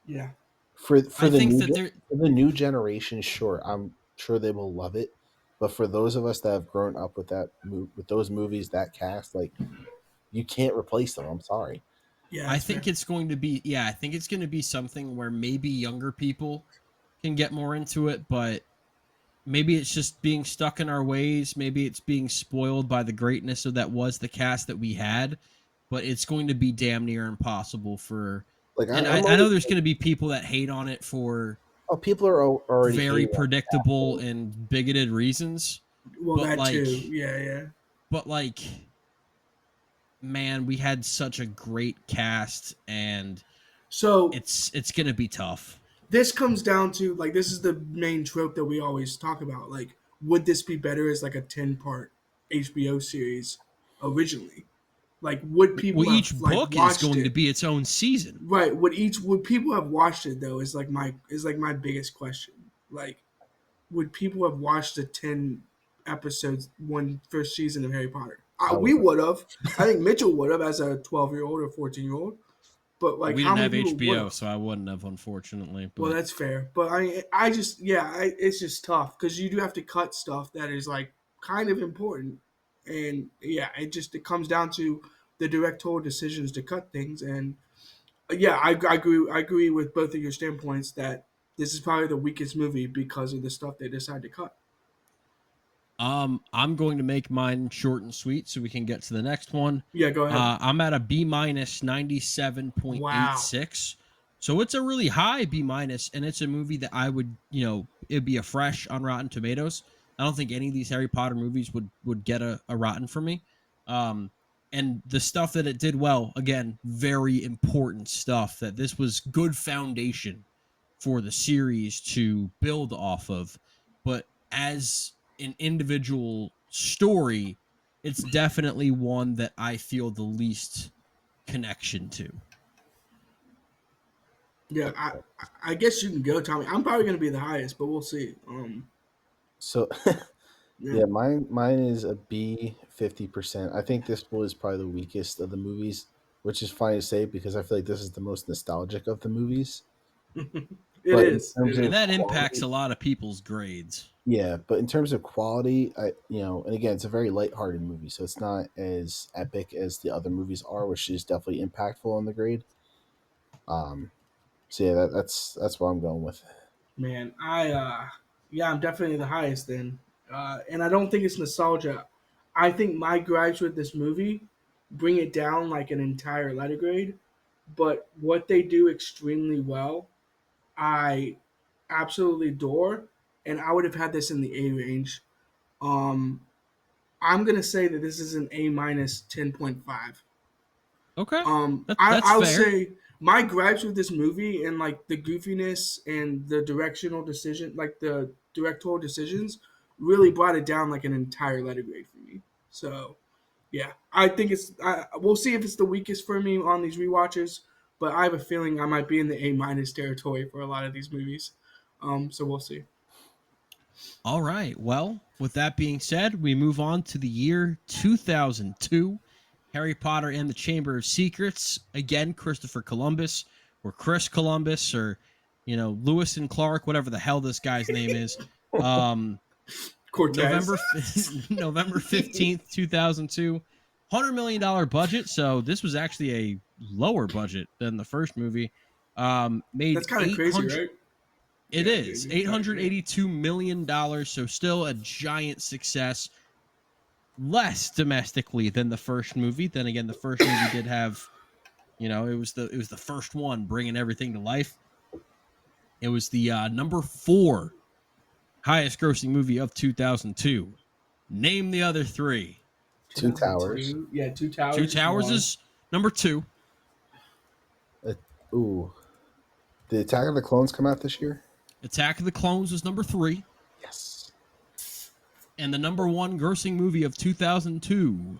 yeah, For I think that they're for the new generation, sure, I'm sure they will love it. But for those of us that have grown up with with those movies, that cast, like you can't replace them. I'm sorry. yeah, I that's think fair. it's going to be I think it's going to be something where maybe younger people can get more into it, but maybe it's just being stuck in our ways. Maybe it's being spoiled by the greatness of that was the cast that we had. But it's going to be damn near impossible for. Like And I'm I know already, there's going to be people that hate on it for oh, people are already very hating on predictable it. and bigoted reasons. Well, But that like, too. Yeah, yeah. but like, man, we had such a great cast, and So it's gonna be tough. this comes down to like this is the main trope that we always talk about. Like, would this be better as like a 10-part HBO series originally? Like, would people Well, have each like book is watched going to it? be its own season. Right. Would people have watched it though? Is like my biggest question. Like, would people have watched the 10 episodes one first season of Harry Potter? I We would. would have. I think Mitchell would have as a 12-year-old or 14-year-old. But like, We how didn't many have people would HBO, have? so I wouldn't have, unfortunately. Well, But that's fair, but I just, yeah, it's just tough because you do have to cut stuff that is like kind of important, and yeah, it comes down to the directorial decisions to cut things, and yeah, I agree with both of your standpoints that this is probably the weakest movie because of the stuff they decide to cut. I'm going to make mine short and sweet so we can get to the next one. Yeah, go ahead. I'm at a B minus Wow. 97.86. So it's a really high B minus, and it's a movie that I would, it'd be a fresh on Rotten Tomatoes. I don't think any of these Harry Potter movies would get a rotten from me. Um, and the stuff that it did well, again, very important stuff. That this was good foundation for the series to build off of. But as an individual story, it's definitely one that I feel the least connection to. Yeah, I guess you can go, Tommy. I'm probably gonna be the highest, but we'll see. So Yeah. yeah, mine is a B 50%. I think this was probably the weakest of the movies, which is funny to say because I feel like this is the most nostalgic of the movies. It But in is. It terms And of that is. impacts a quality, lot of people's grades. yeah, but in terms of quality, and again, it's a very lighthearted movie, so it's not as epic as the other movies are, which is definitely impactful on the grade. Um, so yeah, that's what I'm going with. Man, yeah, I'm definitely the highest then. And I don't think it's nostalgia. I think my gripes with this movie bring it down like an entire letter grade, but what they do extremely well, I absolutely adore, and I would have had this in the A range. Um, I'm gonna say that this is an A minus 10.5. Okay. That's I'll fair. say my gripes with this movie and like the goofiness and the directional decision, like the directorial decisions, really brought it down like an entire letter grade for me. So yeah, I think it's. We'll see if it's the weakest for me on these rewatches, but I have a feeling I might be in the A minus territory for a lot of these movies. So we'll see. All right. Well, with that being said, we move on to the year 2002. Harry Potter and the Chamber of Secrets. Again, Christopher Columbus, or Chris Columbus, or, Lewis and Clark, whatever the hell this guy's name is. Um, Cortez. November November 15th, 2002. $100 million budget. So this was actually a lower budget than the first movie. Made That's kind of crazy, 800. right? It Yeah, is it's kind of crazy. $882 million. So still a giant success. Less domestically than the first movie. Then again, the first movie did have, it was the first one bringing everything to life. It was the number 4 highest grossing movie of 2002. Name the other 3. Two Towers. 2002. Yeah, Two Two Towers is Towers one. is number 2. Uh, ooh, did Attack of the Clones come out this year? Attack of the Clones was number 3. Yes. And the number 1 grossing movie of 2002.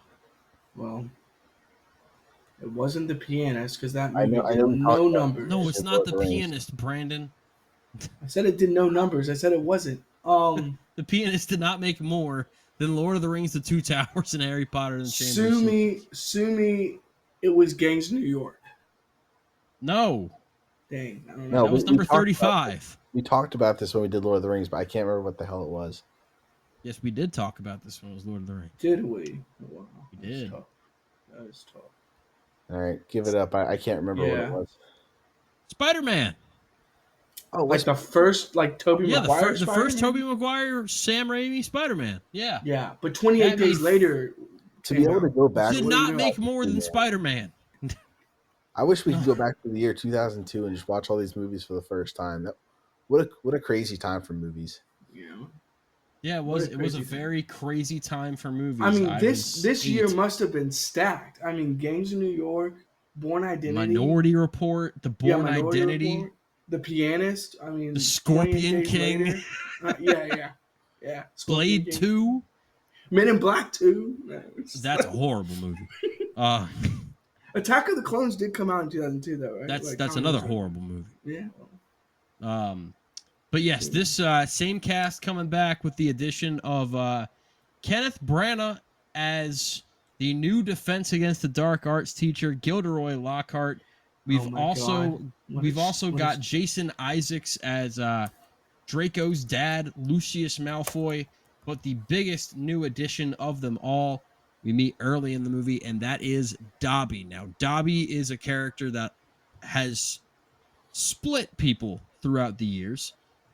Well, it wasn't The Pianist because that I movie know. I did know we talked no about No, numbers. it's it, not Lord The of the Rings. Pianist, Brandon. I said it did no numbers. I said it wasn't. The Pianist did not make more than Lord of the Rings, The Two Towers, and Harry Potter and the Chamber of Secrets. Sue me. It was Gangs of New York. No, Dang, I don't No, know. that was we number talked about 35. we talked about this when we did Lord of the Rings, but I can't remember what the hell it was. Yes, we did talk about this one. It was Lord of the Rings. Did we? Wow, We that's did. tough. That is tough. All right, give it up. I can't remember what it Yeah. was. Spider-Man. Oh, Like the first, like Tobey Yeah, Maguire the first Spider-Man? Tobey Maguire, Sam Raimi Spider-Man. Yeah, Yeah, but 28 that Days made Later to be came able to out. go back. did So what are we not doing? make more than Spider-Man. I wish we No. could go back to the year 2002 and just watch all these movies for the first time. What a crazy time for movies. Yeah. Yeah, What a it was a crazy time. very crazy time for I movies. mean, I this was this year 8. must have been stacked. I mean, Gangs of New York, Born Identity, Minority Report, The yeah, Born Minority Identity, Report, The Pianist. I The mean, 28 Scorpion Days King, Later. Yeah. Scorpion Blade King. 2. Men in Black 2. No, That's a horrible movie. Uh Attack of the Clones did come out in 2002, though, right? Like, that's how many another years ago? horrible movie. Yeah. Um but yes, this same cast coming back with the addition of Kenneth Branagh as the new Defense Against the Dark Arts teacher, Gilderoy Lockhart. Oh my God. We've also What a- got Jason Isaacs as Draco's dad, Lucius Malfoy. But the biggest new addition of them all, we meet early in the movie, and that is Dobby. Now, Dobby is a character that has split people throughout the years.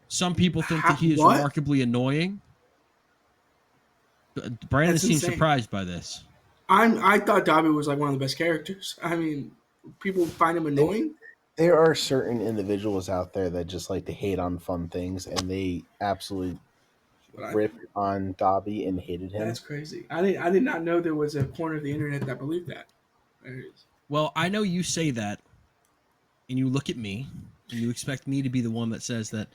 Some people think that he is what? remarkably annoying. Brandon That's seems insane. surprised by this. I thought Dobby was like one of the best characters. I mean, people find him There, annoying. there are certain individuals out there that just like to hate on fun things, and they absolutely But ripped on Dobby and hated him. that's crazy. I did not know there was a corner of the internet that believed that. There it is. Well, I know you say that, and you look at me, and you expect me to be the one that says that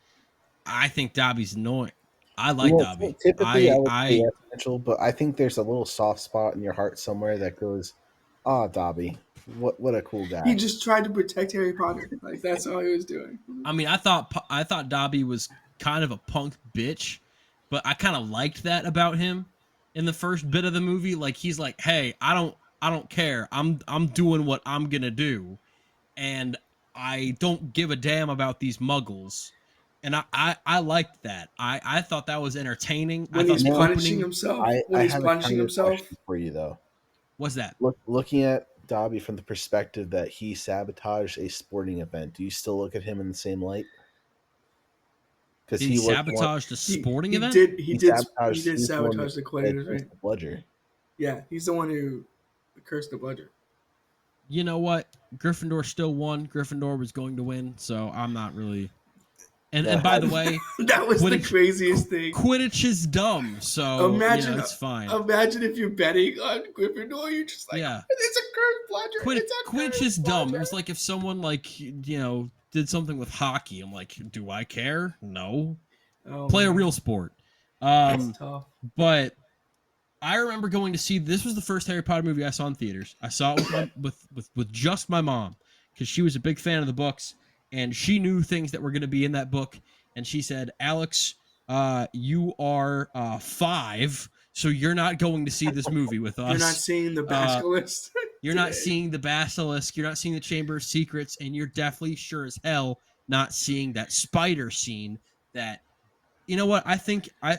I think Dobby's annoying. I like Dobby. Typically, I would say I yes, Mitchell, but I think there's a little soft spot in your heart somewhere that goes, "Ah, Dobby, what a cool He guy." just tried to protect Harry Potter. Like that's all he was doing. I mean, I thought Dobby was kind of a punk bitch, but I kind of liked that about him in the first bit of the movie. Like he's like, "Hey, I don't care. I'm doing what I'm gonna do, and I don't give a damn about these Muggles." And I liked that. I thought that was entertaining. I When thought he's the punishing opening himself. When I he's have a punishing counter himself. question for you though. was that. Looking at Dobby from the perspective that he sabotaged a sporting event, do you still look at him in the same light? Because Did he he was the one, sabotage the He sporting he event? did he he did he sabotaged. did He's the one sabotage the that Quidditch, cursed right? the bludger. Yeah, he's the one who cursed the bludger. You know what? Gryffindor still won. Gryffindor was going to win, so I'm not really. And by That, the way, That was the Quidditch craziest thing. Quidditch is dumb, so Imagine, it's fine. imagine if you're betting on Gryffindor, you're just like, Yeah, it's a cursed bludger. It's a Quidditch cursed is dumb. It bludger. was like if someone did something with hockey. I'm like, do I care? No. Oh, Play a man. real sport. That's tough. But I remember going to see. This was the first Harry Potter movie I saw in theaters. I saw it with just my mom because she was a big fan of the books and she knew things that were going to be in that book. And she said, "Alex, you are 5, so you're not going to see this movie with us. You're not seeing the basilisk. You're not seeing the basilisk. You're not seeing the Chamber of Secrets, and you're definitely sure as hell not seeing that spider scene that." You know what? I think I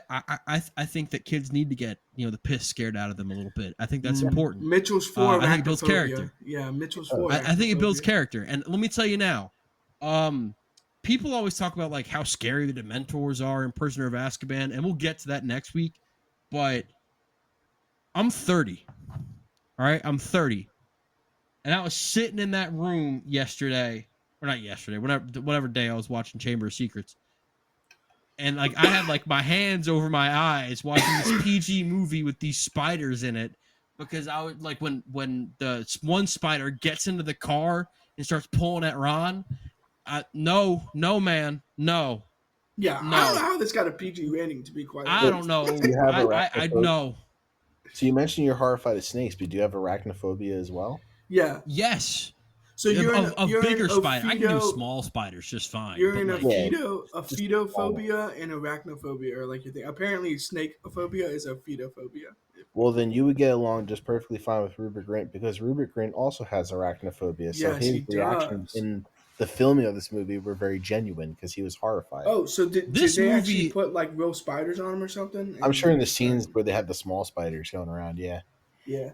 think that kids need to get the piss scared out of them a little bit. I think that's important. Mitchell's for I think it builds arachnophobia. character. Yeah, Mitchell's for I think it builds arachnophobia. character. And let me tell you now, people always talk about like how scary the Dementors are in Prisoner of Azkaban, and we'll get to that next week. But I'm 30. All right, I'm 30, and I was sitting in that room yesterday, or not yesterday, whatever day I was watching Chamber of Secrets. And like I had like my hands over my eyes watching this PG movie with these spiders in it because I would like when the one spider gets into the car and starts pulling at Ron. No, man, no. Yeah, No. I don't know how this got a PG rating, to be quite honest. I don't know. You have I know. So you mentioned you're horrified of snakes, but do you have arachnophobia as well? Yeah. Yes. So you're of you're bigger an spider. I can do ophido- small spiders just fine. You're but in like, a phytophobia and arachnophobia, or like you think. Apparently, snakeophobia is a phytophobia. Well, then you would get along just perfectly fine with Rupert Grint because Rupert Grint also has arachnophobia. So Yes, he his reactions does. in the filming of this movie were very genuine because he was horrified. Oh, so did This they movie- actually put like real spiders on him or something? I'm sure in the scenes where they have the small spiders going around, yeah. Yeah.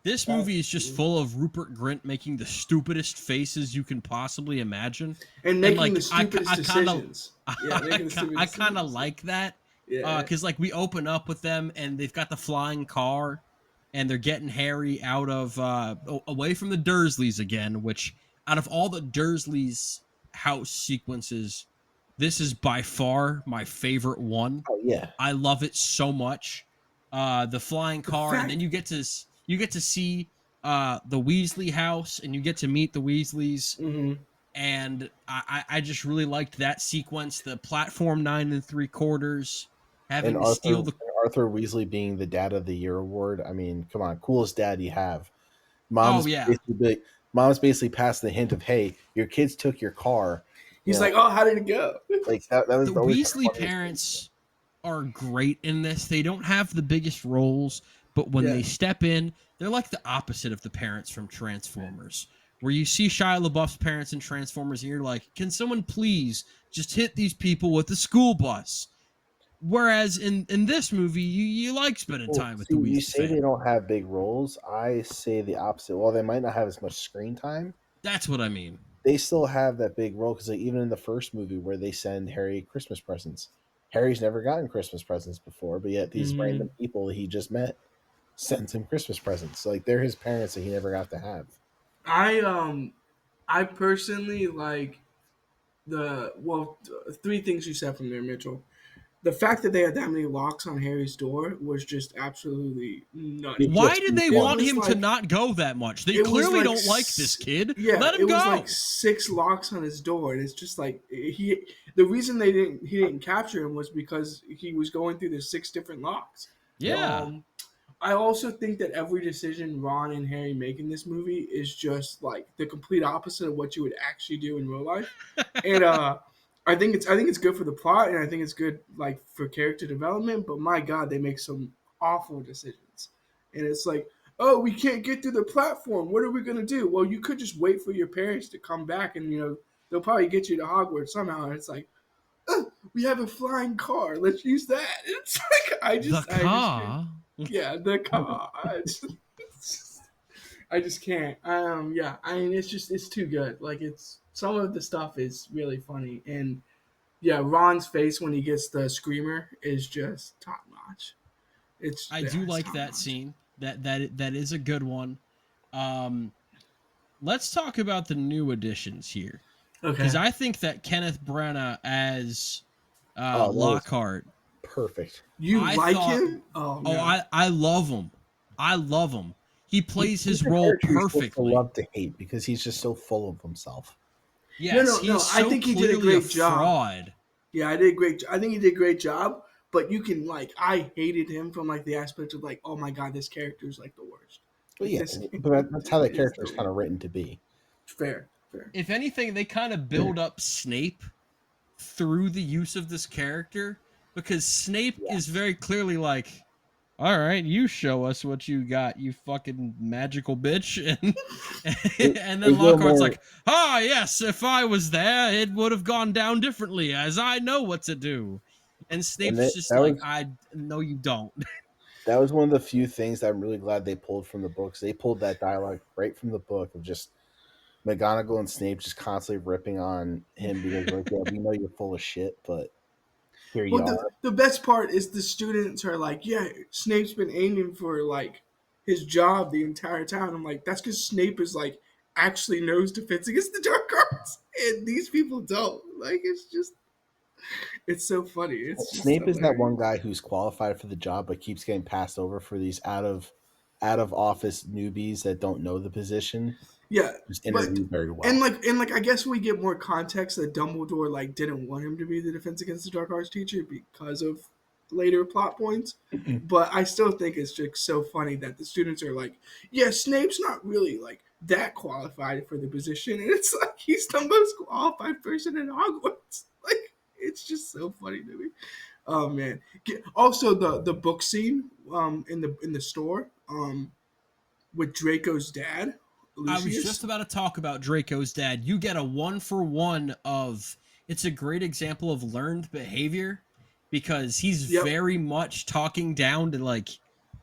This movie is just full of Rupert Grint making the stupidest faces you can possibly imagine, and and making like the stupidest I kind of decisions. Yeah, making the I stupidest kind of decisions. like that, Yeah. because like we open up with them and they've got the flying car, and they're getting Harry out of away from the Dursleys again. Which out of all the Dursleys house sequences, this is by far my favorite one. Oh yeah, I love it so much. The flying The car, and then fact. you get to see the Weasley house, and you get to meet the Weasleys. Mm-hmm. And I just really liked that sequence. The platform 9 3/4, and having to steal the. Arthur Weasley being the Dad of the Year award. I mean, come on, coolest dad you have. Oh Mom's yeah, basically mom's basically passing the hint of, hey, your kids took your car. You He's know, like, oh, how did it go? like that was the always the Weasley funniest thing. parents are great in this. They don't have the biggest roles, but when Yeah. they step in, they're like the opposite of the parents from Transformers. Where you see Shia LaBeouf's parents in Transformers, and you're like, can someone please just hit these people with the school bus? Whereas in this movie, you like spending Well, time with see, the you Weasley say they family. don't have big roles. I say the opposite. While they might not have as much screen time, That's what I mean. they still have that big role because, like, even in the first movie where they send Harry Christmas presents, Harry's never gotten Christmas presents before, but yet these Mm-hmm. random people he just met sends him Christmas presents. So, like, they're his parents that he never got to have. I personally like three things you said from there, Mitchell. The fact that they had that many locks on Harry's door was just absolutely nutty. Why Just did they It want was him to like not go that much? They it was clearly like don't like this kid. yeah, Let it him was go. like 6 locks on his door, and it's just like the reason he didn't capture him was because he was going through the 6 different locks. Yep. Yeah. I also think that every decision Ron and Harry make in this movie is just like the complete opposite of what you would actually do in real life. And I think it's good for the plot, and I think it's good like for character development. But my God, they make some awful decisions, and it's like, oh, we can't get through the platform. What are we gonna do? Well, you could just wait for your parents to come back, and they'll probably get you to Hogwarts somehow. And it's like, oh, we have a flying car. Let's use that. It's like The I just can't. car. Yeah, the car. I just can't. Yeah, I mean, it's too good. Like it's some of the stuff is really funny, and yeah, Ron's face when he gets the screamer is just top notch. I do It's like top that notch. scene. That is a good one. Um, let's talk about the new additions here, because Okay, I think that Kenneth Branagh as Oh, that was Lockhart. perfect. you I like thought, him? Oh oh, no, I love him. I love him. He plays He's his a role character you're supposed to perfectly. love to hate because he's just so full of himself. Yes, no. he's I so think he did a clearly a great job. fraud. Yeah, I did great. I think he did a great job. But you can like, I hated him from like the aspect of like, oh my God, this character is like the worst. But Like yeah, this but that's how character that is character the is kind of worst. written to be. Fair, fair. If anything, they kind of build up Snape through the use of this character, because Snape is Yes. very clearly like, all right, you show us what you got, you fucking magical bitch. And They then go Lockhart's more. like, ah, yes, if I was there, it would have gone down differently, as I know what to do. And And Snape's just that like, was I no, you don't. one of the few things that I'm really glad they pulled from the books. They pulled that dialogue right from the book of just McGonagall and Snape just constantly ripping on him because, like, yeah, we know you're full of shit, but here you Well, are. the best part is the students are like, yeah, Snape's been aiming for like his job the entire time. I'm like, that's because Snape is like actually knows Defense Against the Dark Arts, and these people don't. Like, it's so funny. It's just Snape is that one hilarious. guy who's qualified for the job but keeps getting passed over for these out of office newbies that don't know the position. Yeah, Just but interview very well. and like I guess we get more context that Dumbledore like didn't want him to be the Defense Against the Dark Arts teacher because of later plot points. But I still think it's just so funny that the students are like, yeah, Snape's not really like that qualified for the position, and it's like he's the most qualified person in Hogwarts. Like it's just so funny to me. Oh man! Also, the book scene in the store with Draco's dad, I was just Lucius. about to talk about Draco's dad. You get a 1-for-1 of, it's a great example of learned behavior, because he's Yep. very much talking down to like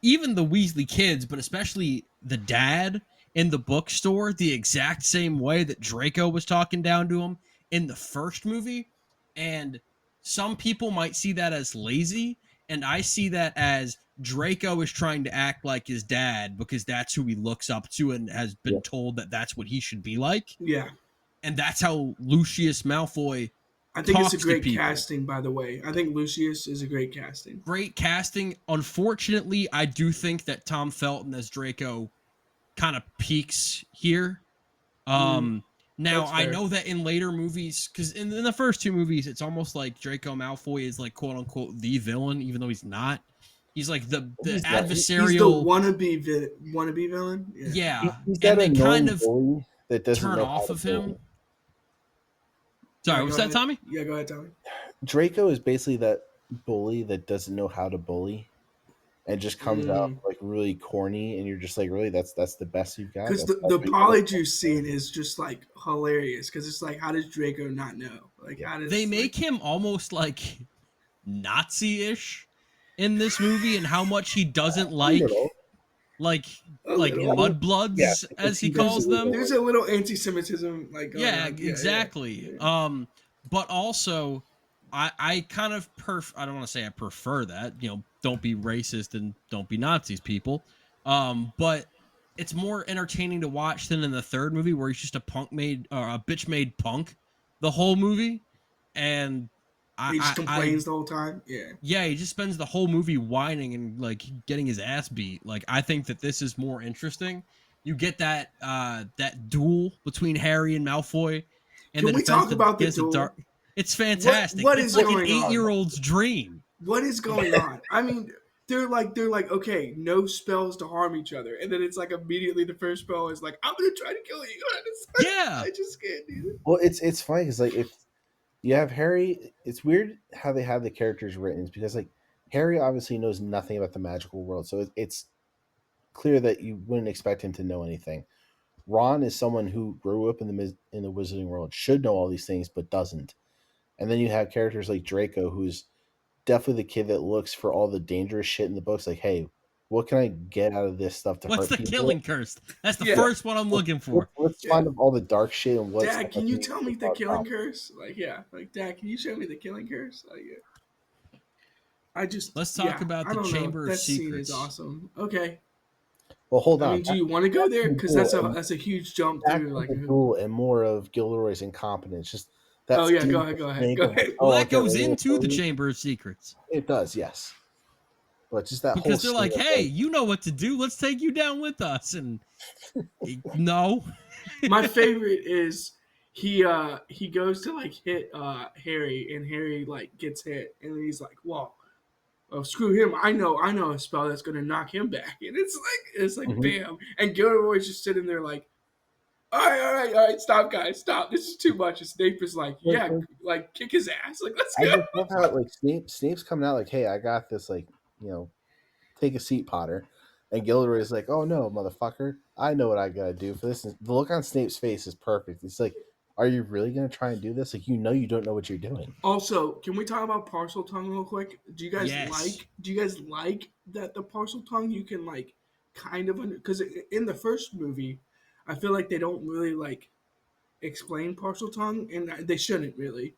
even the Weasley kids, but especially the dad in the bookstore the exact same way that Draco was talking down to him in the first movie. And some people might see that as lazy, and I see that as Draco is trying to act like his dad because that's who he looks up to and has been told that that's what he should be like. Yeah. And that's how Lucius Malfoy I think it's a talks to great people. casting, by the way. I think Lucius is a great casting. Great casting. Unfortunately, I do think that Tom Felton as Draco kind of peaks here. Now I know that in later movies, because in the first two movies, it's almost like Draco Malfoy is like quote unquote the villain, even though he's not. He's like the adversarial. He's the wannabe villain. Yeah, He's and that they kind annoying of bully that doesn't turn know off how of to him. bully. Sorry, Yeah, was go that ahead. Tommy? Yeah, go ahead, Tommy. Draco is basically that bully that doesn't know how to bully, and just comes out like really corny, and you're just like, really, that's the best you've got. Because the Polyjuice scene is just like hilarious. Because it's like, how does Draco not know? Like, how does They make him almost like Nazi-ish in this movie, and how much he doesn't like mudbloods, as he calls them. There's a little anti-Semitism, like exactly. Yeah. But also, I kind of I don't want to say I prefer that. Don't be racist and don't be Nazis, people. But it's more entertaining to watch than in the third movie, where he's just a bitch made punk the whole movie, and he just complains the whole time. Yeah, he just spends the whole movie whining and like getting his ass beat. Like, I think that this is more interesting. You get that duel between Harry and Malfoy. And can we talk about the duel? It's fantastic. It's like an 8-year-old's dream. What is going on? I mean, they're like, okay, no spells to harm each other, and then it's like immediately the first spell is like, I'm gonna try to kill you. Yeah, I just can't do it. Well, it's funny because like if you have Harry, it's weird how they have the characters written, because like Harry obviously knows nothing about the magical world, so it's clear that you wouldn't expect him to know anything. Ron is someone who grew up in the wizarding world, should know all these things, but doesn't. And then you have characters like Draco, who's definitely the kid that looks for all the dangerous shit in the books. Like, hey, what can I get out of this stuff to What's hurt the people? killing curse? That's the first one I'm looking for. Let's find all the dark shit and what's. Dad, can you tell me the killing curse? Like, Dad, can you show me the killing curse? Like, let's talk about the Chamber of Secrets. That scene is awesome. Okay. Well, hold on. I mean, do you want to go there? Because that's a huge jump through. Like, duel and more of Gilderoy's incompetence. Just that. Go ahead. Well, that goes into the Chamber of Secrets. It does, yes. But just that because they're like, hey, you know what to do. Let's take you down with us. And no. My favorite is he goes to like hit Harry, and Harry like gets hit, and he's like, well, oh, screw him. I know a spell that's gonna knock him back. And it's like bam. And Gilderoy's just sitting there like, all right, stop, guys, stop. This is too much. And Snape is like, like kick his ass. Like, let's go. I just love how like Snape's coming out like, hey, I got this, like, take a seat, Potter. And Gilderoy is like, oh no, motherfucker. I know what I gotta do for this. And the look on Snape's face is perfect. It's like, are you really gonna try and do this? Like, you don't know what you're doing. Also, can we talk about parcel tongue real quick? Do you guys like that the parcel tongue you can like kind of because in the first movie, I feel like they don't really like explain parcel tongue, and they shouldn't really.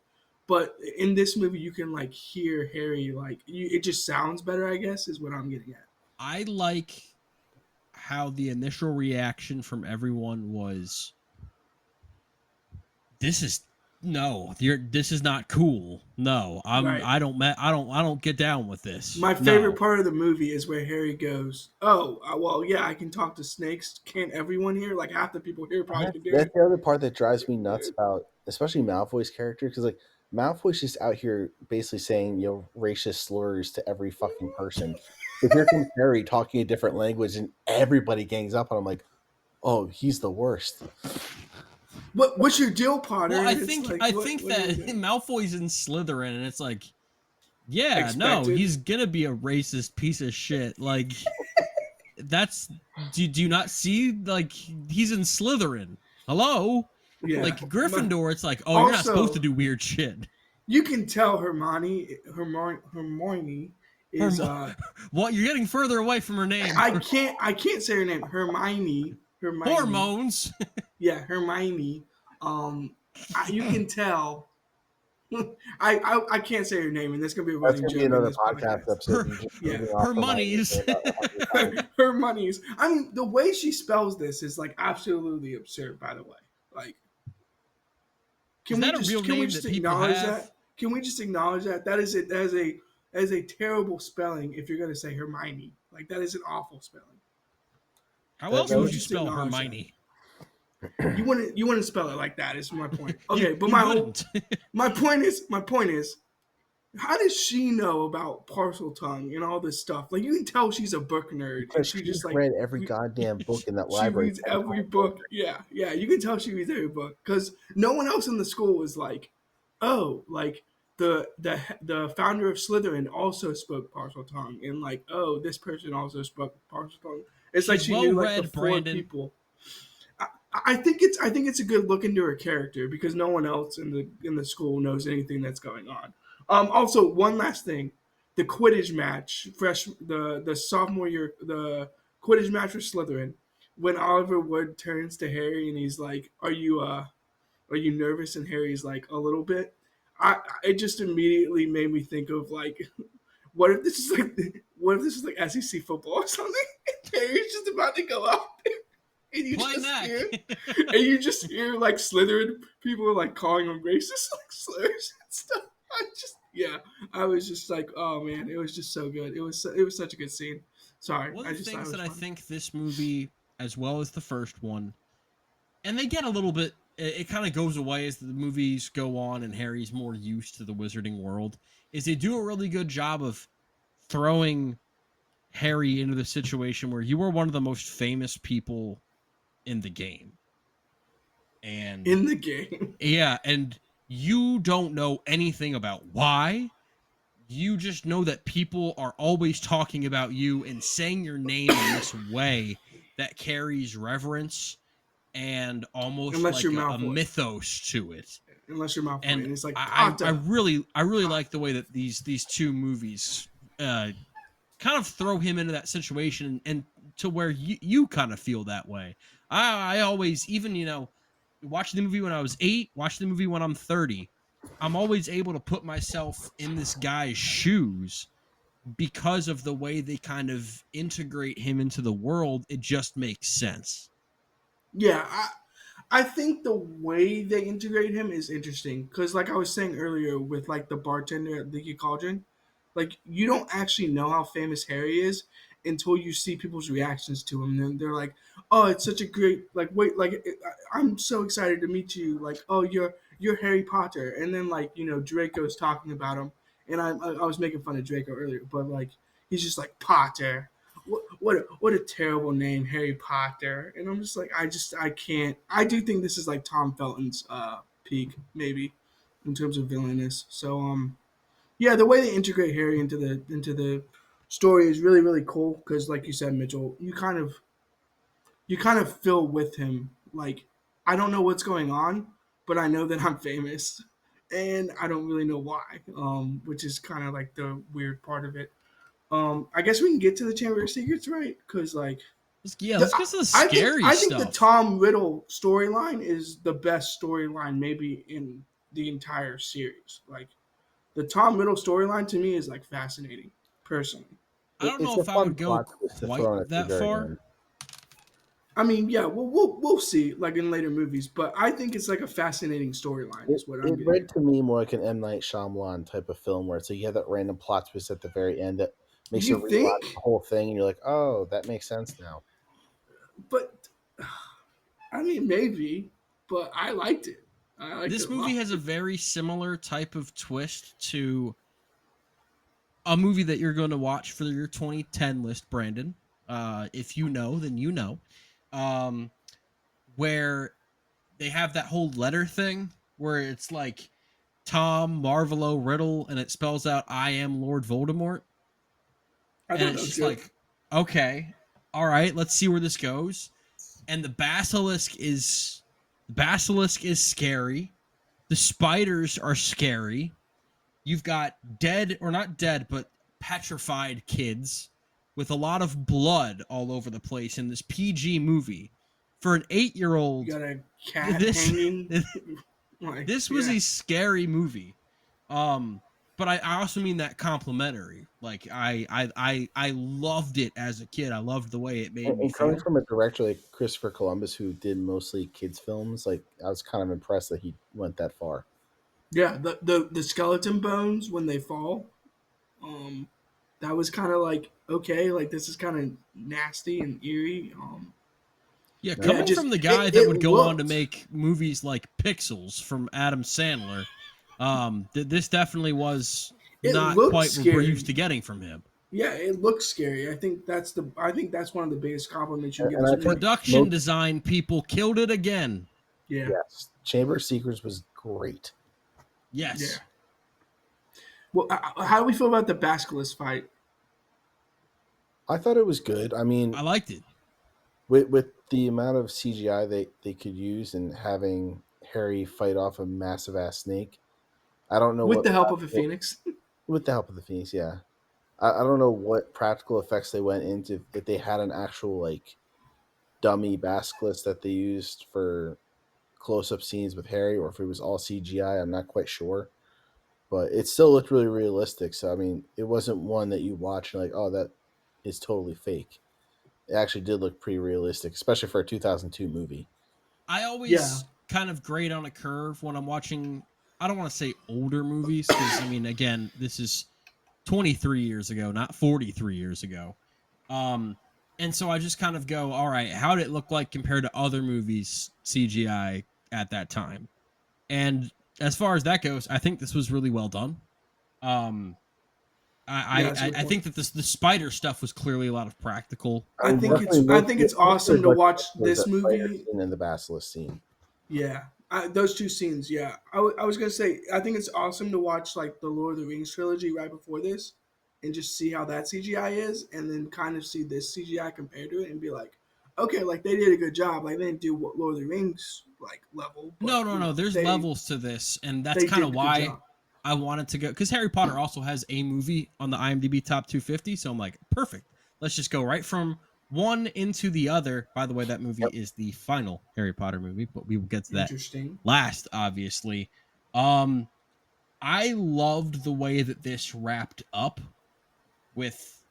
But in this movie, you can like hear Harry like it just sounds better. I guess is what I'm getting at. I like how the initial reaction from everyone was, this is not cool. No, I don't get down with this. My favorite part of the movie is where Harry goes, oh, well, yeah, I can talk to snakes. Can't everyone here? Like half the people here probably can do it. That's the other part that drives me nuts about, especially Malfoy's character, because like Malfoy's just out here basically saying racist slurs to every fucking person. If here comes Harry talking a different language and everybody gangs up on him, like, oh, he's the worst. What's your deal, Potter? Well, I think that Malfoy's in Slytherin, and it's like, yeah, expected. No, he's gonna be a racist piece of shit. Like, that's do you not see? Like, he's in Slytherin. Hello, like Gryffindor. It's like, oh, you're not supposed to do weird shit. You can tell Hermione is Well, you're getting further away from her name. I can't say her name. Hermione. Hormones. Yeah, Hermione. You can tell. I can't say her name, and that's gonna be a That's running gonna be joke in another this podcast podcast. episode. You just Yeah. reading off Her the monies. for about 100 times. Her monies. I mean, the way she spells this is like absolutely absurd. By the way, like, Is that a real can we name just that people acknowledge have? that? Can we just acknowledge that that is it? That is a terrible spelling. If you're gonna say Hermione, like that is an awful spelling. How That- else that would was- you spell acknowledge that. Hermione? You wouldn't spell it like that. Is my point. Okay, but You my wouldn't. point is, how does she know about parcel tongue and all this stuff? Like you can tell she's a book nerd, and Because she she's just like read every goddamn book in that she library. reads every book. Yeah, yeah, you can tell she reads every book because no one else in the school was like, oh, like the founder of Slytherin also spoke parcel tongue, and like, oh, this person also spoke parcel tongue. It's like She's she knew like the well-read, four Brandon. people. I think it's a good look into her character because no one else in the school knows anything that's going on. Also, one last thing, the Quidditch match, the sophomore year, the Quidditch match for Slytherin, when Oliver Wood turns to Harry and he's like, are you nervous? And Harry's like, a little bit. It just immediately made me think of like, what if this is like SEC football or something? Harry's just about to go out there. And you Play just neck. hear, and you just hear like Slytherin people like calling them racist like slurs and stuff. I was just like, oh man, it was just so good. It was such a good scene. Sorry, One I of the just thought it things was that I fun. think this movie, as well as the first one, and they get a little bit, it kind of goes away as the movies go on and Harry's more used to the wizarding world, is they do a really good job of throwing Harry into the situation where you are one of the most famous people in the game. And In the game, yeah, and you don't know anything about why. You just know that people are always talking about you and saying your name in this way that carries reverence and almost unless like you're a Malfoy, mythos to it. and it's like I Potter. really like the way that these two movies kind of throw him into that situation and to where you kind of feel that way. I always, even, watching the movie when I was 8, watching the movie when I'm 30, I'm always able to put myself in this guy's shoes because of the way they kind of integrate him into the world. It just makes sense. Yeah, I think the way they integrate him is interesting because, like I was saying earlier, with like the bartender at Leaky Cauldron, like you don't actually know how famous Harry is until you see people's reactions to him. And they're like, "Oh, it's such a great like wait like I'm so excited to meet you." Like, "Oh, you're Harry Potter," and then like Draco's talking about him, and I was making fun of Draco earlier, but like he's just like Potter. What a terrible name, Harry Potter. And I'm just like, I can't. I do think this is like Tom Felton's peak, maybe, in terms of villainous. So yeah, the way they integrate Harry into the story is really really cool because, like you said, Mitchell, you kind of feel with him. Like I don't know what's going on, but I know that I'm famous, and I don't really know why. Which is kind of like the weird part of it. I guess we can get to the Chamber of Secrets, right? Because like, Let's get to the scary I think the stuff. Tom Riddle storyline is the best storyline maybe in the entire series. Like, the Tom Riddle storyline to me is like fascinating, personally. I don't It's know a if I fun would go plot twist to quite throw in at the that very far. end. I mean, yeah, we'll see like in later movies, but I think it's like a fascinating storyline. Is what I'm It getting read at. to me more like an M. Night Shyamalan type of film where it's like you have that random plot twist at the very end that makes you You rewatch think? the whole thing and you're like, oh, that makes sense now. But I mean, maybe. But I liked it. I liked it This a lot. movie has a very similar type of twist to a movie that you're going to watch for your 2010 list, Brandon. If you know, then you know. Where they have that whole letter thing where it's like Tom Marvolo Riddle and it spells out I am Lord Voldemort. I And thought it's that was just good. like, okay, all right, let's see where this goes. And the basilisk is scary. The spiders are scary. You've got dead, or not dead, but petrified kids with a lot of blood all over the place in this PG movie. For an 8-year-old, You got a cat this hanging. Like, this was a scary movie. But I also mean that complimentary. Like I loved it as a kid. I loved the way it made me And coming feel. from a director like Christopher Columbus, who did mostly kids films, like I was kind of impressed that he went that far. yeah, the skeleton bones when they fall, um, that was kind of like okay, like this is kind of nasty and eerie. Yeah, Yeah, coming just from the guy that it would go on to looked. make movies like Pixels from Adam Sandler, this definitely was It not looked quite what we're scary. used to getting from him. Yeah, it looks scary. I think that's one of the biggest compliments you can give And this I think movie. Production design people killed it again. Yeah, yes, Chamber of Secrets was great. yeah. Yes. Well, how do we feel about the basilisk fight? I thought it was good. I I mean, liked it. with the amount of CGI they could use and having Harry fight off a massive ass snake, I don't know With what the help of a phoenix. with the help of the Phoenix, yeah. I don't know what practical effects they went into if they had an actual like dummy basilisk that they used for close up scenes with Harry, or if it was all CGI. I'm not quite sure, but it still looked really realistic. So I mean, it wasn't one that you watch and like, oh, that is totally fake. It actually did look pretty realistic, especially for a 2002 movie. I Yeah, always kind of grade on a curve when I'm watching. I don't want to say older movies because I mean, again, this is 23 years ago, not 43 years ago. Um, and so I just kind of go, all right, how did it look like compared to other movies CGI at that time? And as far as that goes, I think this was really well done. Um, yeah, I that's a I, good I point. think that the spider stuff was clearly a lot of practical. I think Definitely I most think of it's awesome to the watch was this that spider movie. scene and the basilisk scene. Yeah, those two scenes. Yeah, I was gonna say I think it's awesome to watch like the Lord of the Rings trilogy right before this, and just see how that CGI is, and then kind of see this CGI compared to it, and be like, okay, like they did a good job. Like they didn't do what Lord of the Rings like level, but No, no, you no. know There's levels to this, and that's they kind did of a good why job. I wanted to go because Harry Potter also has a movie on the IMDb top 250. So I'm like, perfect. Let's just go right from one into the other. By the way, that movie Yep. is the final Harry Potter movie, but we will get to that Interesting. last, obviously. Um, I loved the way that this wrapped up with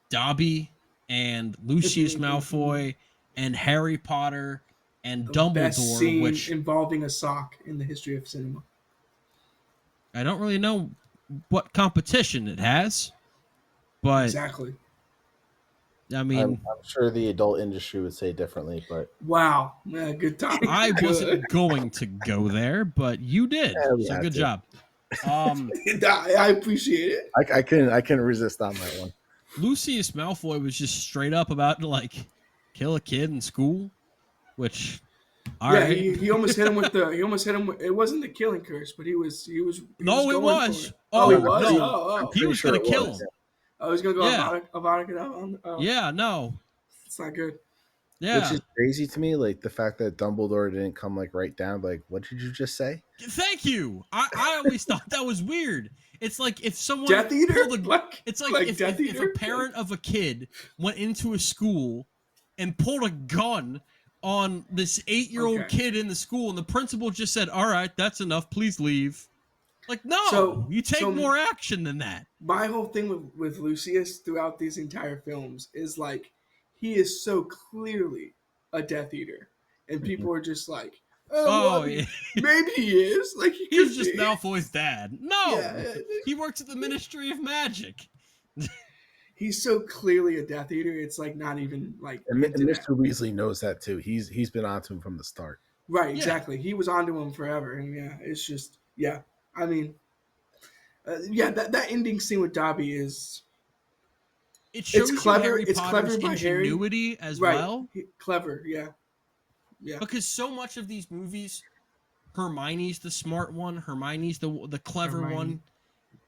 Dobby and Lucius Malfoy and Harry Potter and The best Dumbledore, scene which involving a sock in the history of cinema. I don't really know what competition it has, but Exactly. I I'm, mean, I'm sure the adult industry would say differently, but Wow. Yeah, good topic. I Good. wasn't going to go there, but you did. we So had good to. job. Um, I appreciate it. I couldn't resist on that one. Lucius Malfoy was just straight up about to like kill a kid in school, which all Yeah, right. he almost hit him with the he almost hit him with, it wasn't the killing curse, but he was No, it going for was. it. Oh, he Oh I'm was? pretty, no, I'm Oh. he pretty was sure gonna it kill was. him. I was gonna go Yeah, Avada on yeah, no, it's not good. Which yeah. is crazy to me, like the fact that Dumbledore didn't come like right down. Like, what did you just say? Thank you. I always thought that was weird. It's like if someone Death Eater? pulled a. Like It's like like Death if a Eater? Like, parent of a kid went into a school and pulled a gun on this 8-year-old okay. kid in the school, and the principal just said, "All right, that's enough. Please leave." Like, no, So you take so more action than that. my whole thing with Lucius throughout these entire films is like he is so clearly a Death Eater, and Mhm. people are just like, oh well, I Oh, mean, maybe he is, like he he's could just be. Malfoy's dad. No, Yeah, he works at the Ministry of Magic. he's so clearly a Death Eater. It's like not even like And hinted at. Mr. Weasley knows that too. He's been on to him from the start. Right, Yeah, exactly. He was onto him forever, and yeah, it's just yeah. I mean, yeah, that ending scene with Dobby is it it's shows you clever. Harry It's Potter's clever by Harry. ingenuity as Right, well, clever. Yeah, yeah. because so much of these movies, Hermione's the smart one, Hermione's the clever Hermione. one,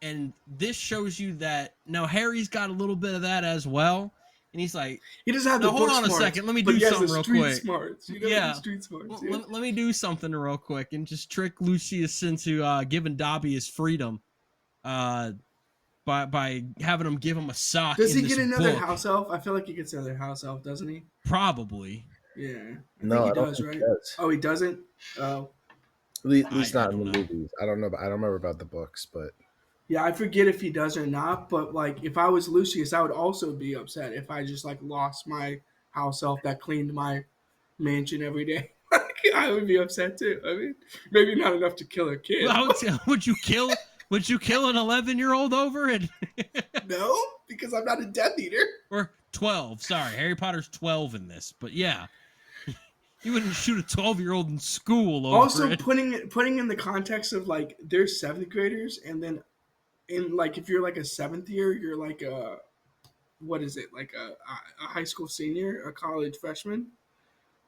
and this shows you that now Harry's got a little bit of that as well, and he's like, He doesn't have the now hold book on a smarts, second, let me but do he has the something real street quick. smarts. You know, the Yeah, street smarts. Yeah. let me do something real quick and just trick Lucius into giving Dobby his freedom. Uh, by having him give him a sock Does in he this get another book. house elf? I feel like he gets another house elf, doesn't he? Probably. Yeah, I think No, he I don't does, think he right? does. Oh, he doesn't. Oh, At I, least I not in don't the know. movies. I don't know. I don't remember about the books, but yeah, I forget if he does or not. But like, if I was Lucius, I would also be upset if I just like lost my house elf that cleaned my mansion every day. Like, I would be upset too. I mean, maybe not enough to kill a Well, I kid. would say, would you kill an 11-year-old over it? No, because I'm not a Death Eater. Or 12. Sorry, Harry Potter's 12 in this. But yeah, you wouldn't shoot a 12-year-old in school over Also, it. putting in the context of like they're seventh graders, and then in like if you're like a seventh year, you're like a what is it like a high school senior, a college freshman.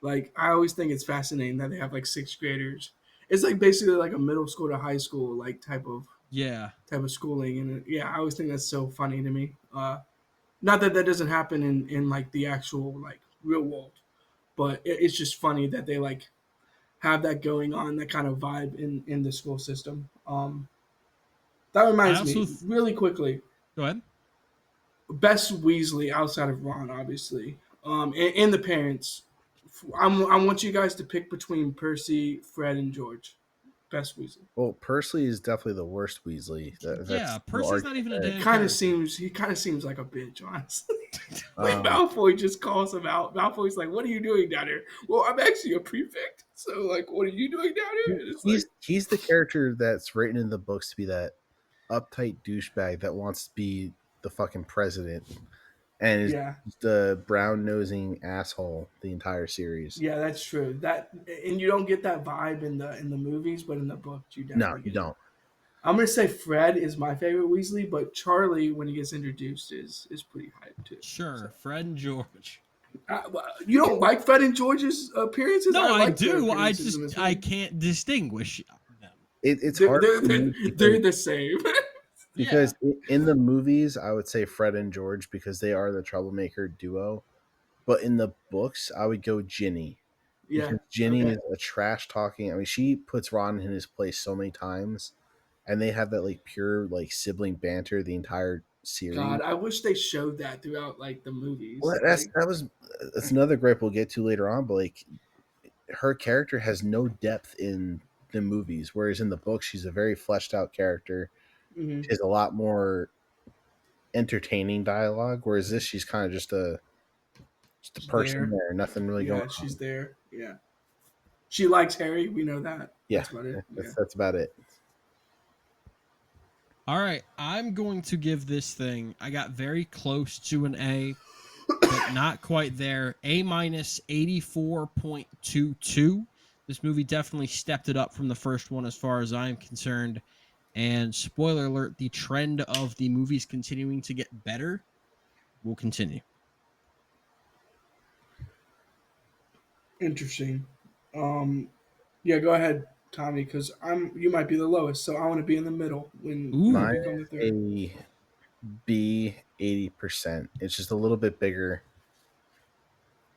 Like I always think it's fascinating that they have like sixth graders. It's like basically like a middle school to high school like Yeah. type of schooling, and yeah, I always think that's so funny to me. Not that that doesn't happen in like the actual like real world, but it's just funny that they like have that going on, that kind of vibe in the school system. That I reminds also. me really quickly. Go ahead. Best Weasley outside of Ron, obviously, and the parents. I want you guys to pick between Percy, Fred, and George. Best Weasley. well, Percy is definitely the worst Weasley. Yeah, That's no Percy's not argument even a there. damn character. He kind of seems like a bitch, honestly. When Um, Malfoy just calls him out, Malfoy's like, "What are you doing down here?" Well, I'm actually a prefect, so like, what are you doing down here? And it's like, he's the character that's written in the books to be that uptight douchebag that wants to be the fucking president and is yeah, the brown nosing asshole the entire series. yeah, that's true. That and you don't get that vibe in the movies, but in the book, you No, definitely you get it. don't. I'm gonna say Fred is my favorite Weasley, but Charlie, when he gets introduced, is pretty hype too. So Sure, Fred and George. you don't like Fred and George's appearances? No, I I like their do. appearances in this I movie. can't distinguish them. It's hard for me They're the same. Yeah. because in the movies I would say Fred and George because they are the troublemaker duo, but in the books I would go Ginny Yeah. because Ginny Okay. is a trash talking. I mean, she puts Ron in his place so many times, and they have that like pure like sibling banter the entire series. God, I wish they showed that throughout like the movies. Well, Like, that's another gripe we'll get to later on. But like, her character has no depth in the movies, whereas in the book, she's a very fleshed out character. mhm. She has a lot more entertaining dialogue. Whereas this, she's kind of just a She's person there. there, nothing really going Yeah, she's on. there. Yeah. She likes Harry. We know that. Yeah, That's about it. Yeah. that's about it. All right, I'm going to give this thing. I got very close to an A, but not quite there. A minus 84.22. This movie definitely stepped it up from the first one as far as I'm concerned. And spoiler alert, the trend of the movies continuing to get better will continue. Interesting. Yeah, go ahead, Tommy, because you might be the lowest, so I want to be in the middle when you Ooh, Mine become the third. is a B 80%. It's just a little bit bigger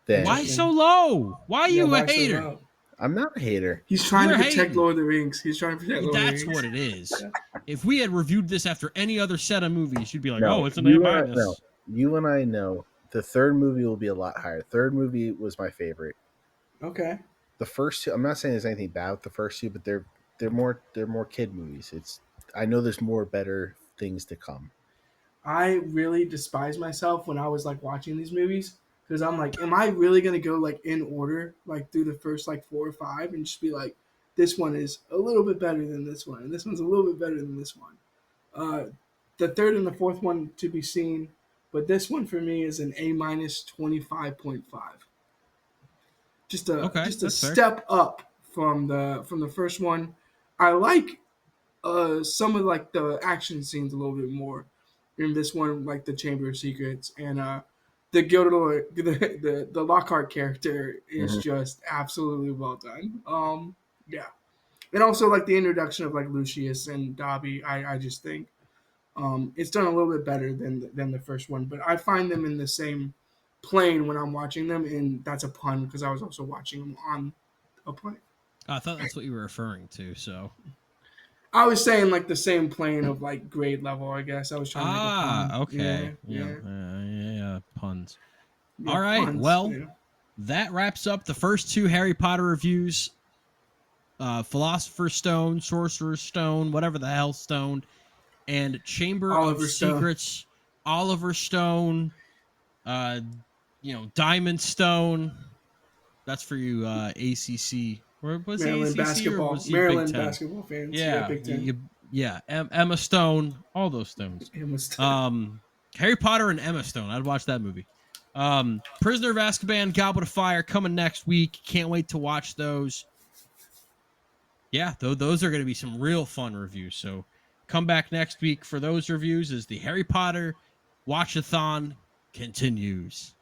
than. why Interesting. so low? Why are Yeah, you a why so hater? low? I'm not a hater. He's trying You're to protect hating. Lord of the Rings. He's trying to protect Lord of the That's Rings. what it is. Yeah. If we had reviewed this after any other set of movies, you'd be like, No, "Oh, it's an A minus." no, you and I know the third movie will be a lot higher. Third movie was my favorite. Okay. The first two, I'm not saying there's anything bad with the first two, but they're more kid movies. It's I know there's more better things to come. I really despise myself when I was like watching these movies because I'm like, am I really gonna go like in order, like through the first like four or five, and just be like, this one is a little bit better than this one, and this one's a little bit better than this one. Uh, the third and the fourth one to be seen, but this one for me is an A minus 25.5. Okay, Just a that's fair. step up from the first one. I like some of like the action scenes a little bit more in this one, like the Chamber of Secrets and the Gilderoy, the Lockhart character is Mhm. just absolutely well done. Yeah, and also like the introduction of like Lucius and Dobby, I just think it's done a little bit better than the first one. But I find them in the same plane when I'm watching them, and that's a pun because I was also watching them on a plane. I thought that's what you were referring to. So I was saying like the same plane of like grade level. I guess I was trying to make a pun. Okay. Yeah, Yeah, puns. yeah. All right. Puns. Well, Yeah. that wraps up the first 2 Harry Potter reviews. Philosopher's Stone, Sorcerer's Stone, whatever the hell stone, and Chamber of Oliver Stone. Secrets, Oliver Stone, uh, Diamond Stone. That's for you, ACC. Or was he Maryland ACC or basketball. was he Big Maryland Ten? basketball fans. Yeah, Yeah, Big Ten. Emma Stone, all those stones. It was Harry Potter and Emma Stone. I'd watch that movie. Prisoner of Azkaban, Goblet of Fire coming next week. Can't wait to watch those. Yeah, those are going to be some real fun reviews. So come back next week for those reviews as the Harry Potter Watchathon continues.